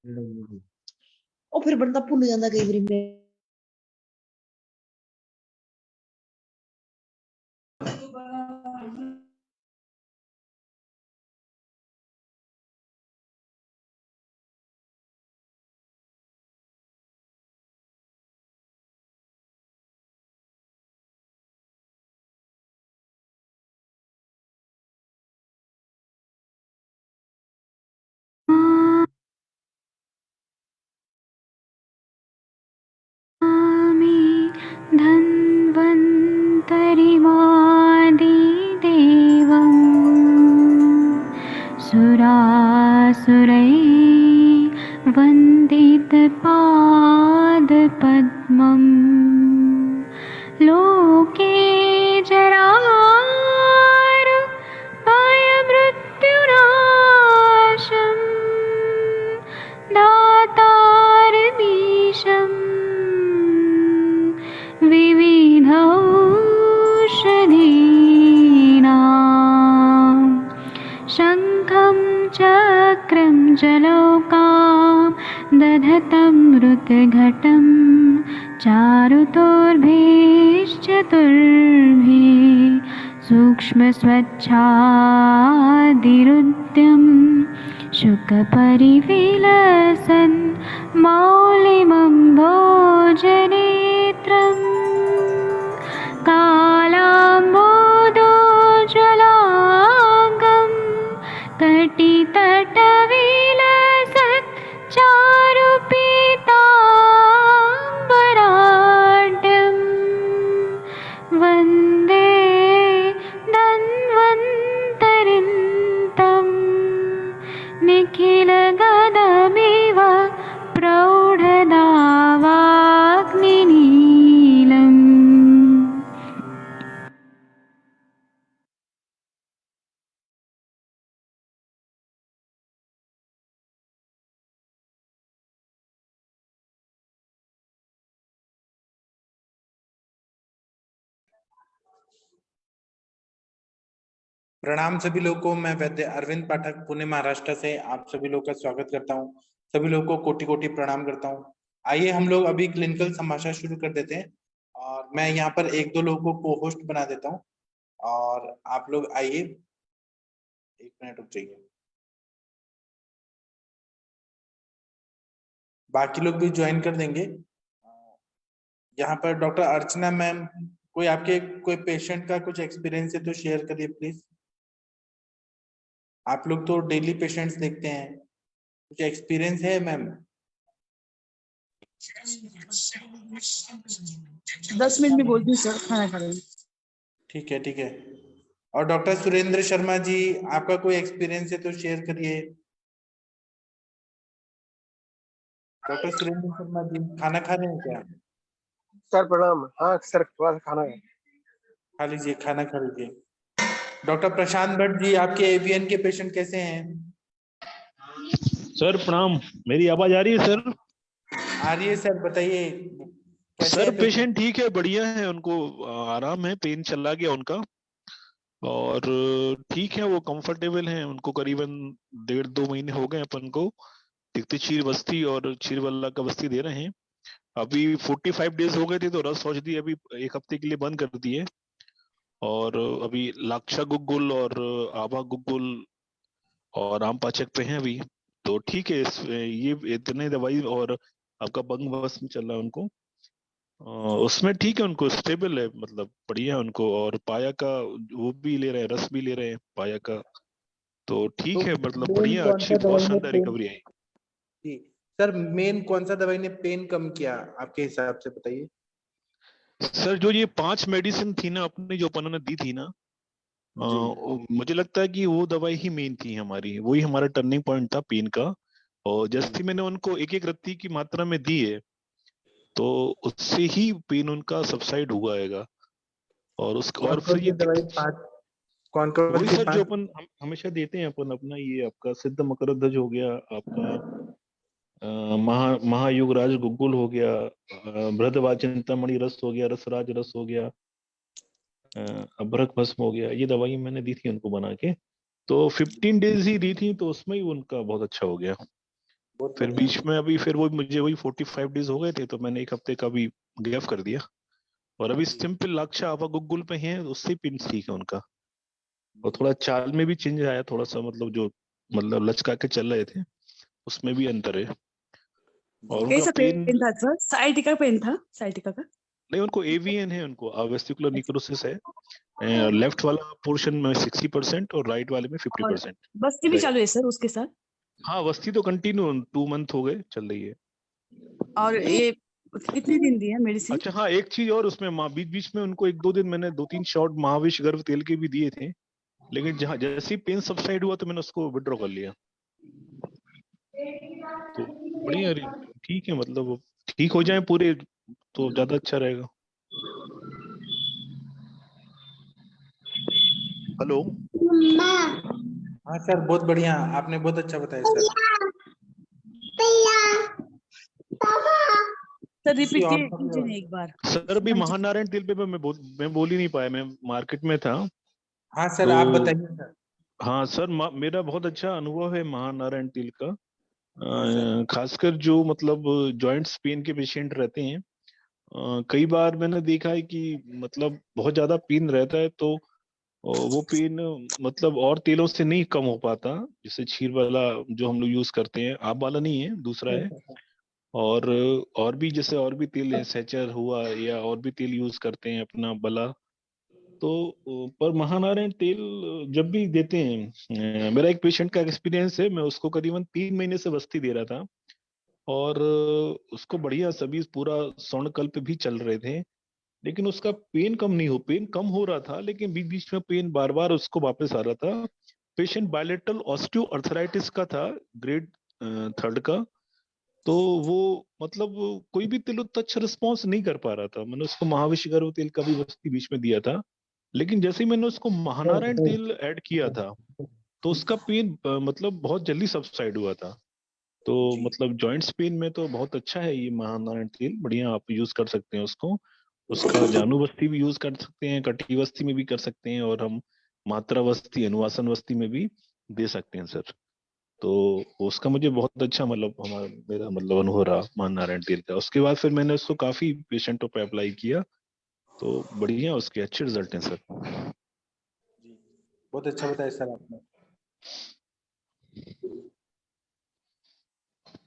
ਉਹ ਫਿਰ ਬੰਦਾ ਭੁੱਲ ਜਾਂਦਾ ਕਈ ਵਾਰੀ ਮੈਂ धन्वन्तरिमादिदेवं सुरासुरै वन्दितपादपद्मं लोके जरामृत्युनाशं दातारमीशं विविधौषधीनां शङ्खं चक्रं जलौकां दधतं मृतघटं चारुतोर्भैश्चतुर्भिः सूक्ष्मस्वच्छादिरुद्यं शुकपरिविलसन् मौलिमं भोजनेत्रं कालाम्बोदोज्ज्वलाङ्गं कटितटविलसत् चारुपीताम्बराढ्यं वन्दे धन्वन्तरिन्तं निखिलगदमिव प्रौढदावाग्निनीलम्। प्रणाम सभी लोगों को। मैं वैद्य अरविंद पाठक पुणे महाराष्ट्र से आप सभी लोग का स्वागत करता हूं। सभी लोगों को कोटि कोटि प्रणाम करता हूं। आइए हम लोग अभी क्लिनिकल संभाषण शुरू कर देते हैं और मैं यहाँ पर एक दो लोगों को होस्ट बना देता हूं और आप लोग आइए, एक मिनट रुक जाइए, बाकी लोग भी ज्वाइन कर देंगे। यहाँ पर डॉक्टर अर्चना मैम, कोई आपके कोई पेशेंट का कुछ एक्सपीरियंस है तो शेयर करिए प्लीज। आप लोग तो डेली पेशेंट्स देखते हैं, कुछ एक्सपीरियंस है मैम? 10 मिनट में बोलती हूँ सर, खाना खा रहे हैं। ठीक है ठीक है। और डॉक्टर सुरेंद्र शर्मा जी, आपका कोई एक्सपीरियंस है तो शेयर करिए। डॉक्टर सुरेंद्र शर्मा जी, खाना खा रहे हैं क्या? सर प्रणाम। हाँ सर, थोड़ा सा खाना है। खा लीजिए, खाना खा लीजिए। डॉक्टर प्रशांत भट्ट जी, आपके एवीएन के पेशेंट कैसे हैं? सर प्रणाम, मेरी आवाज आ रही है सर? आ रही है सर, बताइए सर। पेशेंट ठीक है, बढ़िया है, उनको आराम है, पेन चला गया उनका और ठीक है, वो कंफर्टेबल हैं। उनको करीबन 1.5-2 महीने हो गए अपन को दिखते चीर बस्ती और चीरबल्ला का बस्ती दे रहे हैं। अभी 45 डेज हो गए थे तो रस औषधि अभी 1 हफ्ते के लिए बंद कर दिए और अभी लाक्षा गुग्गुल और आभा गुग्गुल और आम पाचक पे हैं अभी। तो ठीक है, ये इतने दवाई और आपका बंग बस में चल रहा है उनको, उसमें ठीक है, उनको स्टेबल है, मतलब बढ़िया है उनको। और पाया का वो भी ले रहे हैं, रस भी ले रहे हैं पाया का, तो ठीक है, मतलब बढ़िया, अच्छी बहुत शानदार रिकवरी आई। जी सर, मेन कौन सा दवाई ने पेन कम किया आपके हिसाब से, बताइए। सर जो ये 5 मेडिसिन थी ना अपनी, जो अपन ने दी थी ना, मुझे लगता है कि वो दवाई ही मेन थी हमारी, वही हमारा टर्निंग पॉइंट था पेन का। और जैसे मैंने उनको 1-1 रत्ती की मात्रा में दी है तो उससे ही पेन उनका सबसाइड हुआ आएगा। और उसका और फिर ये कौन वही सर जो अपन हमेशा देते हैं अपन अपना, ये आपका सिद्ध मकरध्वज हो गया, आपका महायुगराज गुग्गुल हो गया, बृहदवा चिंतामणि रस हो गया, रसराज रस हो गया, अभ्रक भस्म हो गया, ये दवाई मैंने दी थी उनको बना के। तो 15 डेज ही दी थी तो उसमें ही उनका बहुत अच्छा हो गया। बहुत फिर बढ़िया। बीच में अभी फिर वो मुझे वही 45 डेज हो गए थे, तो मैंने 1 हफ्ते का भी गैप कर दिया। और अभी सिंपल लक्ष्य आवा गुगुल पे है, उससे पिन ठीक है उनका। और थोड़ा चाल में भी चेंज आया थोड़ा सा, मतलब जो मतलब लचका के चल रहे थे उसमें भी अंतर है। और उनका कैसा पेन पेन था सर? साइटिका पेन था, साइटिका का? नहीं, उनको एवीएन है, उनको वेस्टिकुलर निक्रोसिस है। लेफ्ट वाला पोर्शन में 60% और राइट वाले में और 50%। बस्ती भी चालू है सर उसके साथ? हाँ, वस्ती तो कंटिन्यू 2 मंथ हो गए चल रही है। और ये कितने दिन दी है मेडिसिन? अच्छा हाँ, एक चीज और उसमें बीच बीच में उनको 1-2 दिन मैंने 2-3 शॉट महाविष गर्भ तेल के भी दिए थे, लेकिन जहाँ जैसे ही पेन सबसाइड हुआ तो मैंने उसको विड्रॉ कर लिया। तो बढ़िया ठीक है, मतलब वो ठीक हो जाए पूरे तो ज्यादा अच्छा रहेगा। हेलो। हाँ सर, बहुत बढ़िया, आपने बहुत अच्छा बताया सर। सर किसी रिपीट और का भी कीजिए और- ना एक बार। सर अभी सुमन जी। महानारायण तेल पे मैं बोल ही नहीं पाया, मैं मार्केट में था। हाँ सर, तो आप बताइए सर। हाँ सर, मेरा बहुत अच्छा अनुभव है महानारायण तेल का। हाँ सर। खासकर जो मतलब जॉइंट्स पेन के पेशेंट रहते हैं, कई बार मैंने देखा है कि मतलब बहुत ज्यादा पेन रहता है, तो वो पेन मतलब और तेलों से नहीं कम हो पाता। जैसे क्षीर वाला जो हम लोग यूज करते हैं, आप वाला नहीं है, दूसरा है। और और भी जैसे और भी तेल है, सेचर हुआ या और भी तेल यूज करते हैं अपना बला। तो पर महानारायण तेल जब भी देते हैं, मेरा एक पेशेंट का एक्सपीरियंस है, मैं उसको करीबन 3 महीने से बस्ती दे रहा था। और उसको बढ़िया सभी पूरा स्वर्णकल्प भी चल रहे थे, लेकिन उसका पेन कम हो रहा था, लेकिन बीच बीच में पेन बार बार उसको वापस आ रहा था। पेशेंट बायलेटरल ऑस्टियो अर्थराइटिस का था, ग्रेड 3 का। तो वो मतलब कोई भी तेल उतना अच्छा रिस्पॉन्स नहीं कर पा रहा था। मैंने उसको महाविष गर्भ तेल का भी बस्ती बीच में दिया था, लेकिन जैसे ही मैंने उसको महानारायण तेल ऐड किया था, तो उसका पेन मतलब बहुत जल्दी सबसाइड हुआ था। तो जी। मतलब जॉइंट्स पेन में तो बहुत अच्छा है ये महानारायण तेल, बढ़िया आप यूज कर सकते हैं उसको। उसका जानुवस्ती भी यूज कर सकते हैं, कटिवस्ती में भी कर सकते हैं, और हम मात्रावस्ती अनुवासन वस्ती में भी दे सकते हैं सर। तो उसका मुझे बहुत अच्छा मतलब मेरा मतलब अनुभव रहा महानारायण तेल का। उसके बाद फिर मैंने उसको काफी पेशेंटों पे अप्लाई किया, तो बढ़िया उसके अच्छे रिजल्ट हैं सर। जी, बहुत अच्छा बताया सर आपने।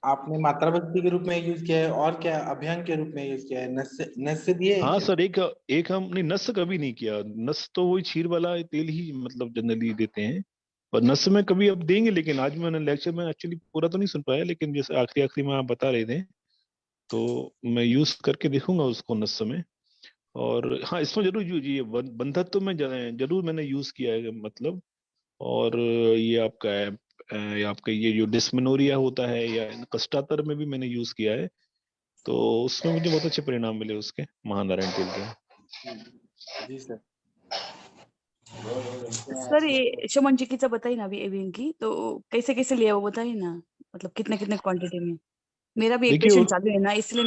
आपने मात्रा बस्ती के रूप में यूज किया है, और क्या अभ्यंग के रूप में यूज किया है? नस से दिए है हाँ क्या? सर, एक एक हमने नस कभी नहीं किया। नस तो वही क्षीर वाला तेल ही मतलब जनरली देते हैं, पर नस में कभी अब देंगे। लेकिन आज मैंने लेक्चर में एक्चुअली पूरा तो नहीं सुन पाया, लेकिन जैसे आखिरी आखिरी में आप बता रहे थे, तो मैं यूज करके देखूंगा उसको नस में। और हाँ, इसमें जरूर ये बंधक तो मैं जरूर मैंने यूज किया है मतलब। और ये आपका है, ये आपका ये जो डिस्मेनोरिया होता है या कस्टातर में भी मैंने यूज किया है। तो उसमें मुझे बहुत अच्छे परिणाम मिले उसके महानारायण तेल के। जी। जी सर। सर ये शमन चिकित्सा बताइए ना अभी एवियन की, तो कैसे कैसे लिया वो बताइए ना, मतलब कितने कितने क्वांटिटी में? मेरा भी एक देखिए पेशेंट चालू है ना, इसलिए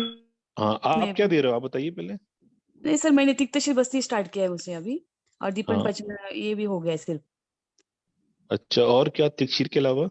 हाँ, मैं आप क्या दे रहे हो आप बताइए पहले। नहीं सर, मैंने तिक्तशी बस्ती स्टार्ट किया है उसे अभी, और दीपन हाँ, पचन ये भी हो गया है सिर्फ। अच्छा, और क्या तिक्षीर के अलावा?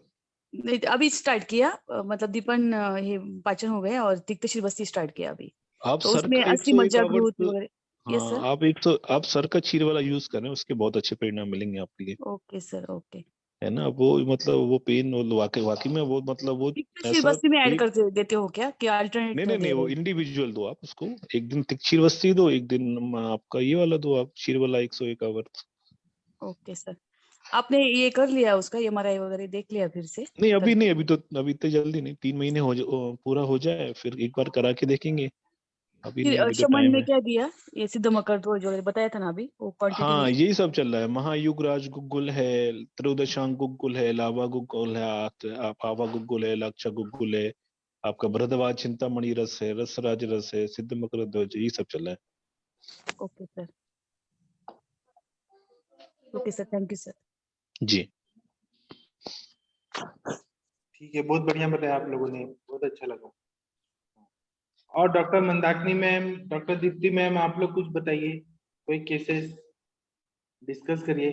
नहीं, अभी स्टार्ट किया, मतलब दीपन ये पाचन हो गया और तिक्तशी बस्ती स्टार्ट किया अभी। आप तो सर उसमें का 80 101 मज्जा ग्रोथ आवर्त। वगैरह। Yes sir. हाँ, आप सर का क्षीर वाला यूज करें, उसके बहुत अच्छे परिणाम मिलेंगे आपके, ओके सर, ओके। है ना। वो मतलब वो पेन वाकई वाकई में वो मतलब वो तिक्तशी ऐसा बस्ती में ऐड एक कर देते हो क्या, कि अल्टरनेट नहीं नहीं दे नहीं, रहे वो हो? इंडिविजुअल दो आप उसको। एक दिन तिक्षीर वस्ती दो, एक दिन आपका ये वाला दो आप क्षीर वाला 101 आवर्त। Okay sir. आपने ये कर लिया उसका एमआरआई वगैरह देख लिया फिर से? नहीं अभी कर नहीं, अभी इतने जल्दी नहीं, 3 महीने पूरा हो जाए फिर एक बार करा के देखेंगे। अभी फिर नहीं, अभी तो शमन टाइम में है। क्या दिया? ये सिद्ध मकर तो जो बताया था ना अभी, वो क्वांटिटी में? हाँ, यही सब चल रहा है। महायुगराज गुग्गुल है, त्रयोदशांग गुग्गुल है, लावा गुग्गुल है, आप आवा गुग्गुल है, लाक्षा गुग्गुल है, आपका भरद्वाज चिंतामणि रस है, रसराज रस है, सिद्ध मकर ध्वज, ये सब चल रहा है। Okay sir. Okay sir, thank you sir. जी। ठीक है, बहुत बढ़िया बताया आप लोगों ने, बहुत अच्छा लगा। और doctor Mandakini ma'am, doctor Deepti ma'am, आप लोग कुछ बताइए, कोई केसेस डिस्कस करिए।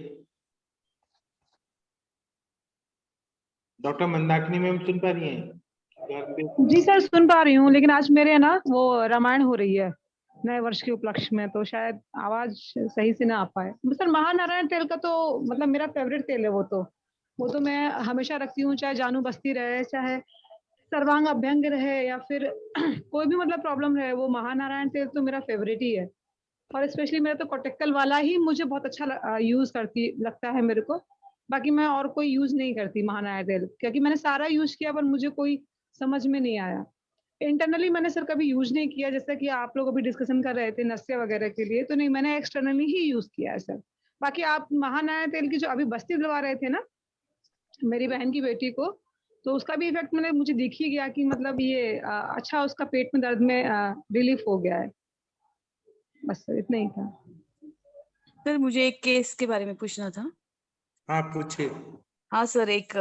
डॉक्टर मंदाकिनी मैम सुन पा रही हैं? जी सर, सुन पा रही हूँ, लेकिन आज मेरे ना वो रामायण हो रही है नए वर्ष के उपलक्ष्य में, तो शायद आवाज सही से ना आ पाए। सर, महानारायण तेल का तो मतलब मेरा फेवरेट तेल है वो तो मैं हमेशा रखती हूँ, चाहे जानू बस्ती रहे, चाहे सर्वांग अभ्यंग रहे, या फिर कोई भी मतलब प्रॉब्लम रहे, वो महानारायण तेल तो मेरा फेवरेट ही है। और स्पेशली मेरा तो कोटेक्कल वाला ही मुझे बहुत अच्छा यूज करती लगता है मेरे को। बाकी मैं और कोई यूज नहीं करती महानारायण तेल, क्योंकि मैंने सारा यूज किया पर मुझे कोई समझ में नहीं आया। इंटरनली मैंने सर कभी यूज नहीं किया, जैसा कि आप लोग अभी डिस्कशन कर रहे थे नस्य वगैरह के लिए, तो नहीं, मैंने एक्सटर्नली ही यूज किया है सर। बाकी आप महानारायण तेल की जो अभी बस्ती दिलवा रहे थे ना मेरी बहन की बेटी को, तो उसका भी इफेक्ट मैंने मुझे दिख ही गया कि मतलब ये अच्छा उसका पेट में दर्द में रिलीफ हो गया है। बस सर, इतना ही था। सर मुझे एक केस के बारे में पूछना था। हाँ पूछिए। हाँ सर, एक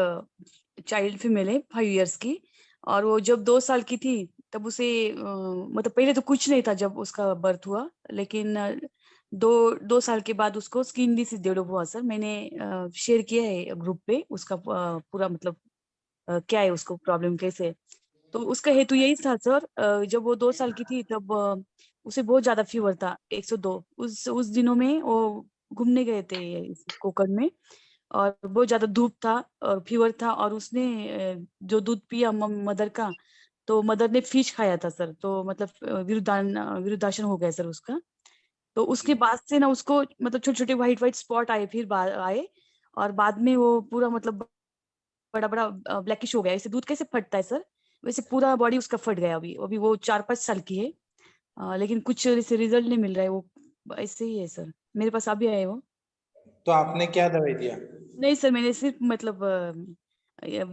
चाइल्ड फीमेल है 5 इयर्स की, और वो जब 2 साल की थी तब उसे मतलब पहले तो कुछ नहीं था जब उसका बर्थ हुआ, लेकिन 2 साल के बाद उसको स्किन डिसीज डेवलप हुआ सर। मैंने शेयर किया है ग्रुप पे उसका पूरा मतलब क्या है उसको प्रॉब्लम कैसे है। तो उसका हेतु यही था सर, जब वो 2 साल की थी तब उसे बहुत ज्यादा फीवर था 102। उस दिनों में वो घूमने गए थे कोकण में, और बहुत ज्यादा धूप था और फीवर था, और उसने जो दूध पिया मदर का, तो मदर ने फिश खाया था सर, तो मतलब विरुद्धाशन हो गया सर उसका। तो उसके बाद से ना उसको मतलब छोटे छोटे व्हाइट व्हाइट स्पॉट आए, फिर आए, और बाद में वो पूरा मतलब बड़ा बड़ा ब्लैकिश हो गया। ऐसे दूध कैसे फटता है सर, वैसे पूरा बॉडी उसका फट गया। अभी अभी वो 4-5 साल की है, लेकिन कुछ ऐसे रिजल्ट नहीं मिल रहा है, वो ऐसे ही है सर। मेरे पास अभी आए वो। तो आपने क्या दवाई दिया? नहीं सर, मैंने सिर्फ मतलब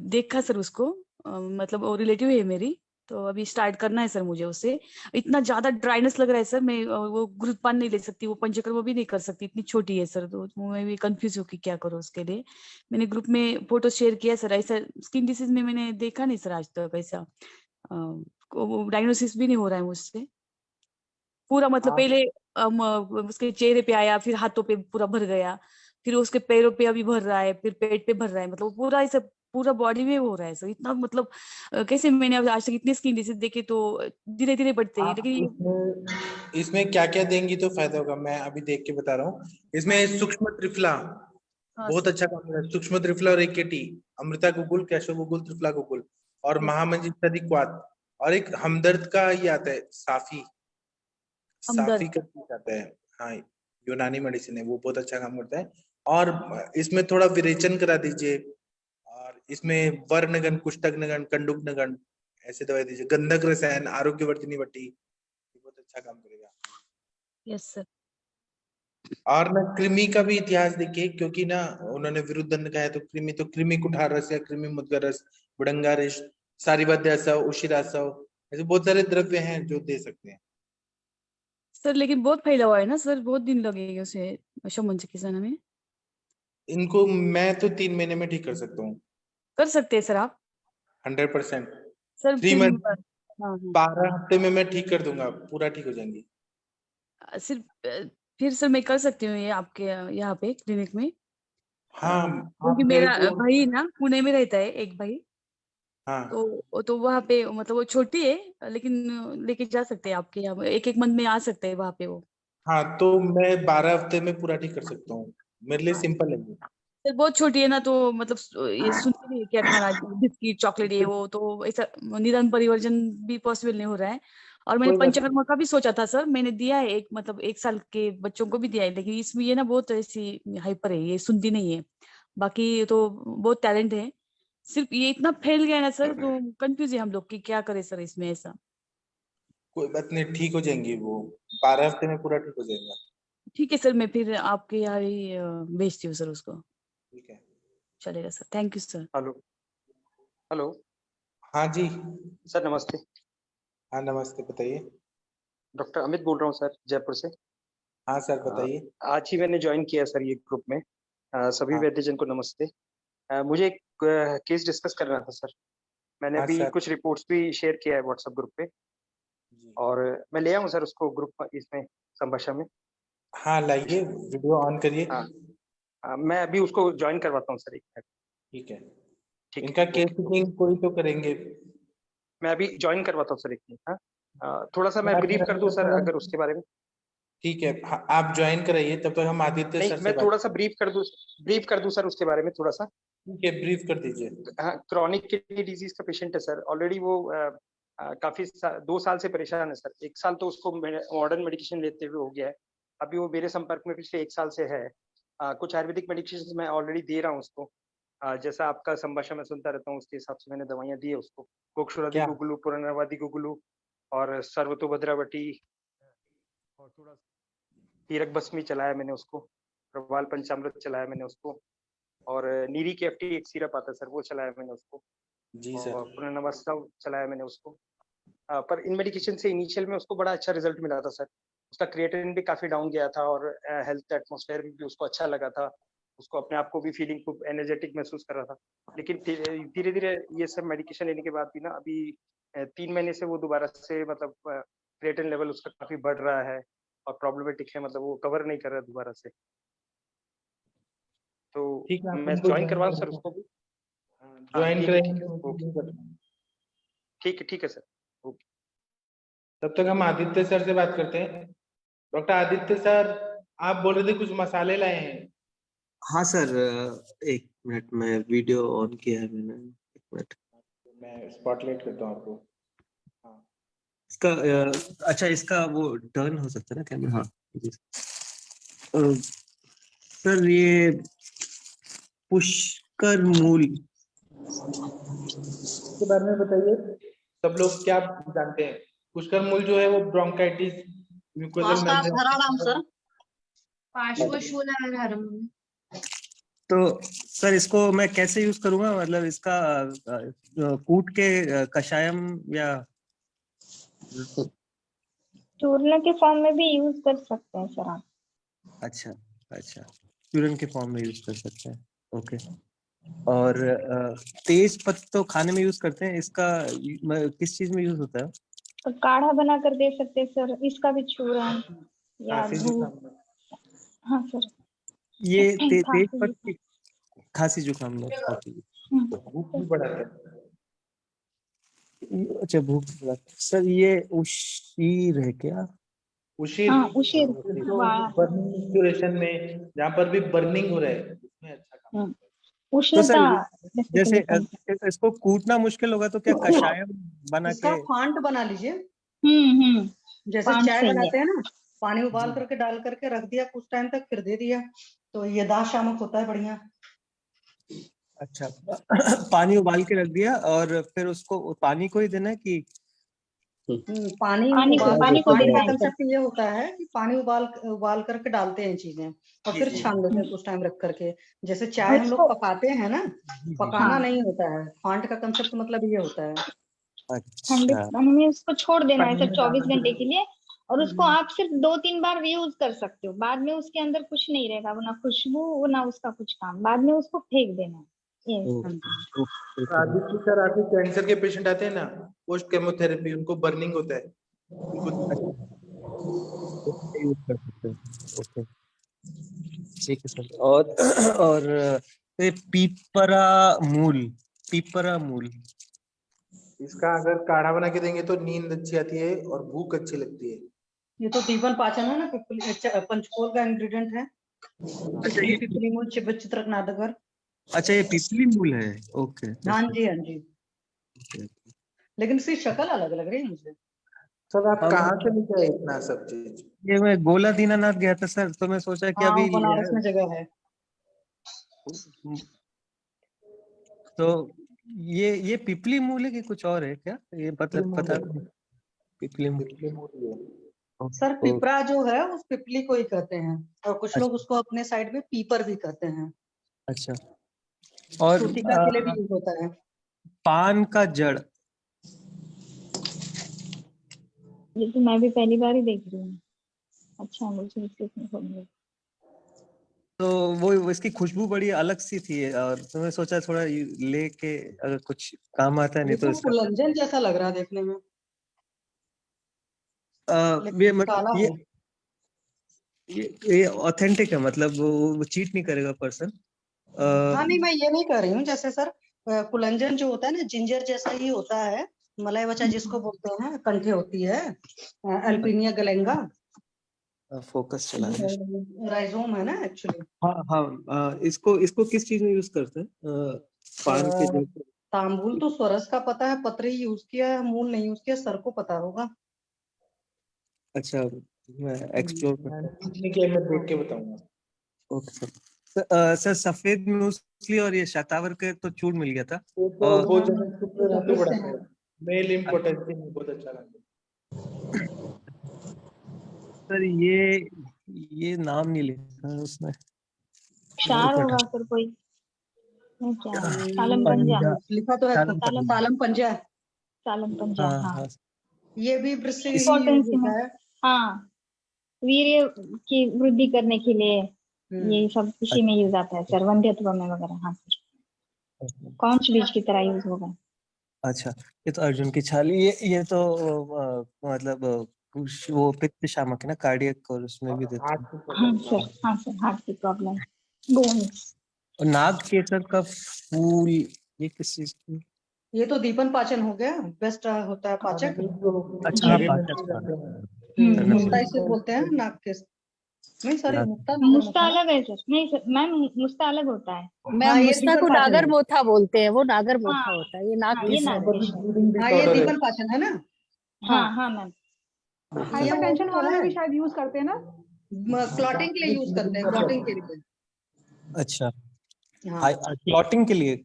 देखा सर उसको, मतलब वो रिलेटिव है मेरी, तो अभी स्टार्ट करना है सर मुझे उससे। इतना ज्यादा ड्राइनेस लग रहा है सर, मैं वो गुरुत्पान नहीं ले सकती, वो पंचकर्म भी नहीं कर सकती, इतनी छोटी है सर, तो मैं भी कंफ्यूज हूँ कि क्या करूँ उसके लिए। मैंने ग्रुप में फोटो शेयर किया सर। ऐसा स्किन डिसीज में मैंने देखा नहीं सर आज तक ऐसा, डायग्नोसिस भी नहीं हो रहा है मुझसे पूरा। मतलब आप पहले उसके चेहरे पे आया, फिर हाथों पे पूरा भर गया, फिर उसके पैरों पे अभी भर रहा है, फिर पेट पे भर रहा है, मतलब पूरा ऐसा पूरा बॉडी में हो रहा है सर। इतना मतलब कैसे मैंने आज तक इतने स्किन डिसीज देखे, तो धीरे धीरे बढ़ते हैं, आप लेकिन इसमें क्या क्या देंगी तो फायदा होगा, मैं अभी देख के बता रहा हूँ। इसमें सूक्ष्म त्रिफला हाँ बहुत सर। अच्छा काम कर रहा है। सूक्ष्म त्रिफला और एकेटी, अमृता गुगुल, कैशो गुगुल, त्रिफला गुगुल, और Yes, महामंजिष्ठादि क्वाथ, और एक हमदर्द का ये आता है साफी, साफी हमदर्द। का चीज आता है। हाँ, यूनानी मेडिसिन है, वो बहुत अच्छा काम करता है। और इसमें थोड़ा विरेचन करा दीजिए, और इसमें वर्णगण, कुष्ठग्नगण, कंडुग्नगण ऐसे दवाई दीजिए। गंधक रसायन, आरोग्यवर्धिनी वटी, ये बहुत अच्छा काम करेगा। Yes sir. और ना कृमि का भी इतिहास देखिए, क्योंकि ना उन्होंने विरुद्धन कहा है, तो कृमि कुठार रस या कृमि मुद्गर रस, बुडंगा रस, सारिवध्यासव, उशिरासव, ऐसे बहुत सारे द्रव्य हैं जो दे सकते हैं। सर लेकिन बहुत फैला हुआ है ना सर, बहुत दिन लगेंगे उसे शमन चिकित्सा में। इनको मैं तो 3 महीने में ठीक कर सकता हूँ, कर सकते हैं सर आप? 100%। सर 3 फिर मंथ, हाँ 12 हफ्ते में मैं ठीक कर दूंगा, पूरा ठीक हो जाएंगी। हाँ, सिर्फ फिर सर मैं कर सकती हूँ ये आपके यहाँ पे क्लिनिक में? हाँ, क्योंकि आप मेरे मेरा को, भाई ना पुणे में रहता है, एक भाई, हाँ तो वहाँ पे मतलब वो छोटी है, लेकिन लेके जा सकते हैं आपके यहाँ, एक एक मंथ में आ सकते हैं वहाँ पे वो। हाँ, तो मैं 12 हफ्ते में पूरा ठीक कर सकता हूँ, मेरे लिए सिंपल है ये। सर बहुत छोटी है ना, तो मतलब ये सुनती नहीं है क्या खाना, बिस्किट चॉकलेट ये वो, तो ऐसा निदान परिवर्जन भी पॉसिबल नहीं हो रहा है। और मैंने कोई बात नहीं। पंचकर्मा का भी सोचा था सर, मैंने दिया है एक मतलब 1 साल के बच्चों को भी दिया है, लेकिन इसमें ये ना बहुत ऐसी हाइपर है, ये सुनती नहीं है। बाकी तो बहुत टैलेंट है, सिर्फ ये इतना फैल गया है ना सर, तो कंफ्यूज है हम लोग कि क्या करें सर इसमें ऐसा। कोई बात नहीं, ठीक हो जाएंगी वो, 12 हफ्ते में पूरा ठीक हो जाएगा। ठीक है सर, मैं फिर आपके यहाँ ही भेजती हूँ सर उसको। ठीक है। चलेगा sir, thank you sir. Hello. Hello. हाँ जी। सर नमस्ते। हाँ नमस्ते, बताइए। डॉक्टर अमित बोल रहा हूँ सर, जयपुर से। हाँ सर अ, बताइए। आज ही मैंने ज्वाइन किया सर ये ग्रुप में। सभी हाँ वैद्यजन को नमस्ते। मुझे एक केस डिस्कस करना था सर। मैंने हाँ अभी सर कुछ रिपोर्ट्स भी शेयर किया है व्हाट्सएप ग्रुप पे, जी। और मैं ले आऊँ सर उसको ग्रुप इसमें संभाषा में। हाँ लाइए, वीडियो ऑन करिए। हाँ, मैं अभी उसको ज्वाइन करवाता हूँ सर, एक मिनट। ठीक है। ठीक इनका है, केस ओके। कीपिंग कोई तो करेंगे। मैं अभी ज्वाइन करवाता हूँ सर, एक मिनट। हाँ, थोड़ा सा मैं ब्रीफ कर दूं सर अगर उसके बारे में। ठीक है, आप ज्वाइन कराइए, तब तक हम आदित्य नहीं, सर से मैं बात। थोड़ा सा ब्रीफ कर दूं सर उसके बारे में थोड़ा सा। ठीक है, ब्रीफ कर दीजिए। हाँ, क्रॉनिक किडनी डिजीज का पेशेंट है सर। ऑलरेडी वो काफी 2 साल से परेशान है सर। 1 साल तो उसको मॉडर्न मेडिकेशन लेते हुए हो गया है। अभी वो मेरे संपर्क में पिछले 1 साल से है। कुछ आयुर्वेदिक मेडिकेशन मैं ऑलरेडी दे रहा हूँ उसको। जैसा आपका संभाषण मैं सुनता रहता हूँ, उसके हिसाब से मैंने दवाइयाँ दी है उसको। कोक्षुरादि क्या? गुगुलू, पुनर्वादी गुगुलू और सर्वतोभद्रावटी और थोड़ा हीरक भस्मी चलाया मैंने उसको। प्रवाल पंचामृत चलाया मैंने उसको। और नीरी के एफटी एक सिरप आता है सर, वो चलाया मैंने उसको। जी सर। और पुनर्नवास्ता चलाया मैंने उसको। पर इन मेडिकेशन से इनिशियल में उसको बड़ा अच्छा रिजल्ट मिला था सर। उसका क्रिएटिनिन भी काफी डाउन गया था और हेल्थ एटमॉस्फेयर भी उसको अच्छा लगा था। उसको अपने आप को भी फीलिंग खूब एनर्जेटिक महसूस कर रहा था। लेकिन धीरे धीरे ये सब मेडिकेशन लेने के बाद भी ना, अभी 3 महीने से वो दोबारा से मतलब क्रिएटिनिन लेवल उसका काफी बढ़ रहा है और प्रॉब्लमेटिक है, मतलब वो कवर नहीं कर रहा है दोबारा से। तो ठीक है, मैं ज्वाइन करवाऊं सर उसको भी? ज्वाइन ठीक है, ठीक है, करेंगे। ठीक है सर, ओके। तब तक हम आदित्य सर से बात करते हैं। डॉक्टर आदित्य सर, आप बोल रहे थे कुछ मसाले लाए हैं। हाँ सर, 1 मिनट में वीडियो ऑन किया है मैंने। 1 मिनट, मैं स्पॉटलाइट करता हूँ आपको। हाँ, इसका अच्छा, इसका वो टर्न हो सकता है ना कैमरा? हाँ जी। सर ये पुष्कर मूल इसके बारे में बताइए, सब लोग क्या जानते हैं? पुष्कर मूल जो है वो ब्रोंकाइटिस, म्यूकोजल मेम्ब्रेन। तो सर इसको मैं कैसे यूज करूंगा? मतलब इसका कूट के कषायम या चूर्ण के फॉर्म में भी यूज कर सकते हैं सर आप। अच्छा अच्छा, चूर्ण के फॉर्म में यूज कर सकते हैं, ओके। और तेज पत्ता तो खाने में यूज करते हैं, इसका किस चीज में यूज होता है? तो काढ़ा बना कर दे सकते हैं सर, इसका भी चूर्ण या खांसी दूध। जुकाम में। हाँ सर। ये तेज खांसी पत्ती खांसी जुकाम में होती है। भूख भी बढ़ाता है। अच्छा, भूख सर, ये उशीर है क्या? उशीर, हाँ, उशीर। जो वाह। बर्निंग इंस्पिरेशन में जहाँ पर भी बर्निंग हो रहा है उसमें अच्छा काम करता है। तो सर उष्णता जैसे basically इसको कूटना मुश्किल होगा तो क्या कषायम बना इसका के? फांट बना लीजिए, जैसे फांट चाय सही है। बनाते हैं ना, पानी उबाल करके डाल करके रख दिया कुछ टाइम तक, फिर दे दिया, तो ये दाह शामक होता है बढ़िया। अच्छा, पानी उबाल के रख दिया और फिर उसको पानी को ही देना है कि पानी पानी को फांट देना का है सर। कंसेप्ट ये होता है कि पानी उबाल करके डालते हैं चीजें और फिर छान देते हैं कुछ टाइम रख करके। जैसे चाय हम लोग पकाते हैं ना, पकाना नहीं होता है। फांट का कंसेप्ट मतलब ये होता है। ठंडे अच्छा हमें उसको छोड़ देना है पानी सर में 24 डालना घंटे है। के लिए, और उसको आप सिर्फ 2-3 बार यूज कर सकते हो। बाद में उसके अंदर कुछ नहीं रहेगा, वो ना खुशबू वो ना उसका कुछ काम। बाद में उसको फेंक देना है। तो आदित्य सर, आपके कैंसर के पेशेंट आते हैं ना, पोस्ट केमोथेरेपी, उनको बर्निंग होता है, उनको यूज कर सकते हैं, ओके ठीक है सर। और ये पीपरा मूल इसका अगर काढ़ा बना के देंगे तो नींद अच्छी आती है और भूख अच्छी लगती है। ये तो दीवन पाचन है ना, पंचकोल का इंग्रेडिएंट है। अच्छा ये पिपली मूल चित्रक नादगर। अच्छा, ये पिपली मूल है, ओके। हाँ जी, हाँ जी। लेकिन इसकी शक्ल अलग लग रही है मुझे। सर आप कहाँ से लेके आए इतना सब चीज? ये मैं गोला दीनानाथ गया था सर, तो मैं सोचा कि हाँ, अभी बनारस में जगह है। तो ये पिपली मूल है कि कुछ और है क्या? ये मतलब पता नहीं। पिपली मूल सर पिपरा जो है उस पिपली को ही कहते हैं, और कुछ लोग उसको अपने साइड में पीपर भी कहते हैं। अच्छा, और सूतिका के लिए भी यूज होता है। पान का जड़, ये तो मैं भी पहली बार ही देख रही हूँ। अच्छा, मुझे सीखने को मिला। तो वो इसकी खुशबू बड़ी अलग सी थी, और तो मैं सोचा थोड़ा लेके अगर कुछ काम आता है, नहीं तो इसका कुलंजन जैसा लग रहा है देखने में। ये ऑथेंटिक है, मतलब वो चीट नहीं करेगा पर्सन। हाँ नहीं, मैं ये नहीं कह रही हूँ। जैसे सर कुलंजन जो होता है ना, जिंजर जैसा ही होता है, मलाई वचा जिसको बोलते हैं, कंठे होती है, अल्पिनिया गलेंगा, फोकस चला है। राइजोम है ना एक्चुअली। हाँ हाँ, इसको किस चीज में यूज करते हैं? पान के जो तांबुल तो स्वरस का पता है, पत्र ही यूज किया है, मूल नहीं यूज किया, सर को पता होगा। अच्छा, मैं एक्सप्लोर करता हूँ। सीखने के लिए मैं देख के बताऊंगा। ओके सर, सफेद मूसली और ये शतावर के तो चूर्ण मिल गया था। वो तो बहुत ज्यादा शुक्र धातु बढ़ाता है, मेल इम्पोर्टेंसी बहुत अच्छा लगा। सर ये नाम नहीं लिखा है उसमें। क्षार होगा फिर कोई, नहीं क्या, सालम पंजा, लिखा तो है, सालम पंजा, सालम पंजा, हाँ। ये भी वृक्ष ही यूज पोटेंसी में, होता है। हाँ, वीर्य की वृद्धि करने के लिए ये सब इसी में यूज आता है सर, वंध्यत्व में वगैरह। हाँ सर, कौन सी बीज की तरह यूज होगा। अच्छा, ये तो अर्जुन की छाल, ये तो मतलब वो पित्त शामक है ना, कार्डियक, और उसमें भी देते हैं। हाँ सर, हाँ सर, हार्ट की प्रॉब्लम, बोन्स। और नाग केसर का फूल, ये किस चीज की? ये तो दीपन पाचन हो गया, बेस्ट होता है पाचक। अच्छा हाँ, पाचक। मुक्ता इसे बोलते हैं नाग के, नहीं सॉरी, मुस्ता अलग है सर, नहीं सर मैम, मुस्ता अलग होता है। मैम मुस्ता को नागर मोथा बोलते हैं, वो नागर मोथा हाँ, होता है, ये नाग ये केसर है। हाँ, ये दीपन पाचन है ना। हाँ हाँ मैम, हाइपरटेंशन वालों में भी शायद यूज करते हैं ना, क्लॉटिंग के लिए यूज करते हैं, क्लॉटिंग के लिए। अच्छा, हाँ, क्लॉटिंग के लिए।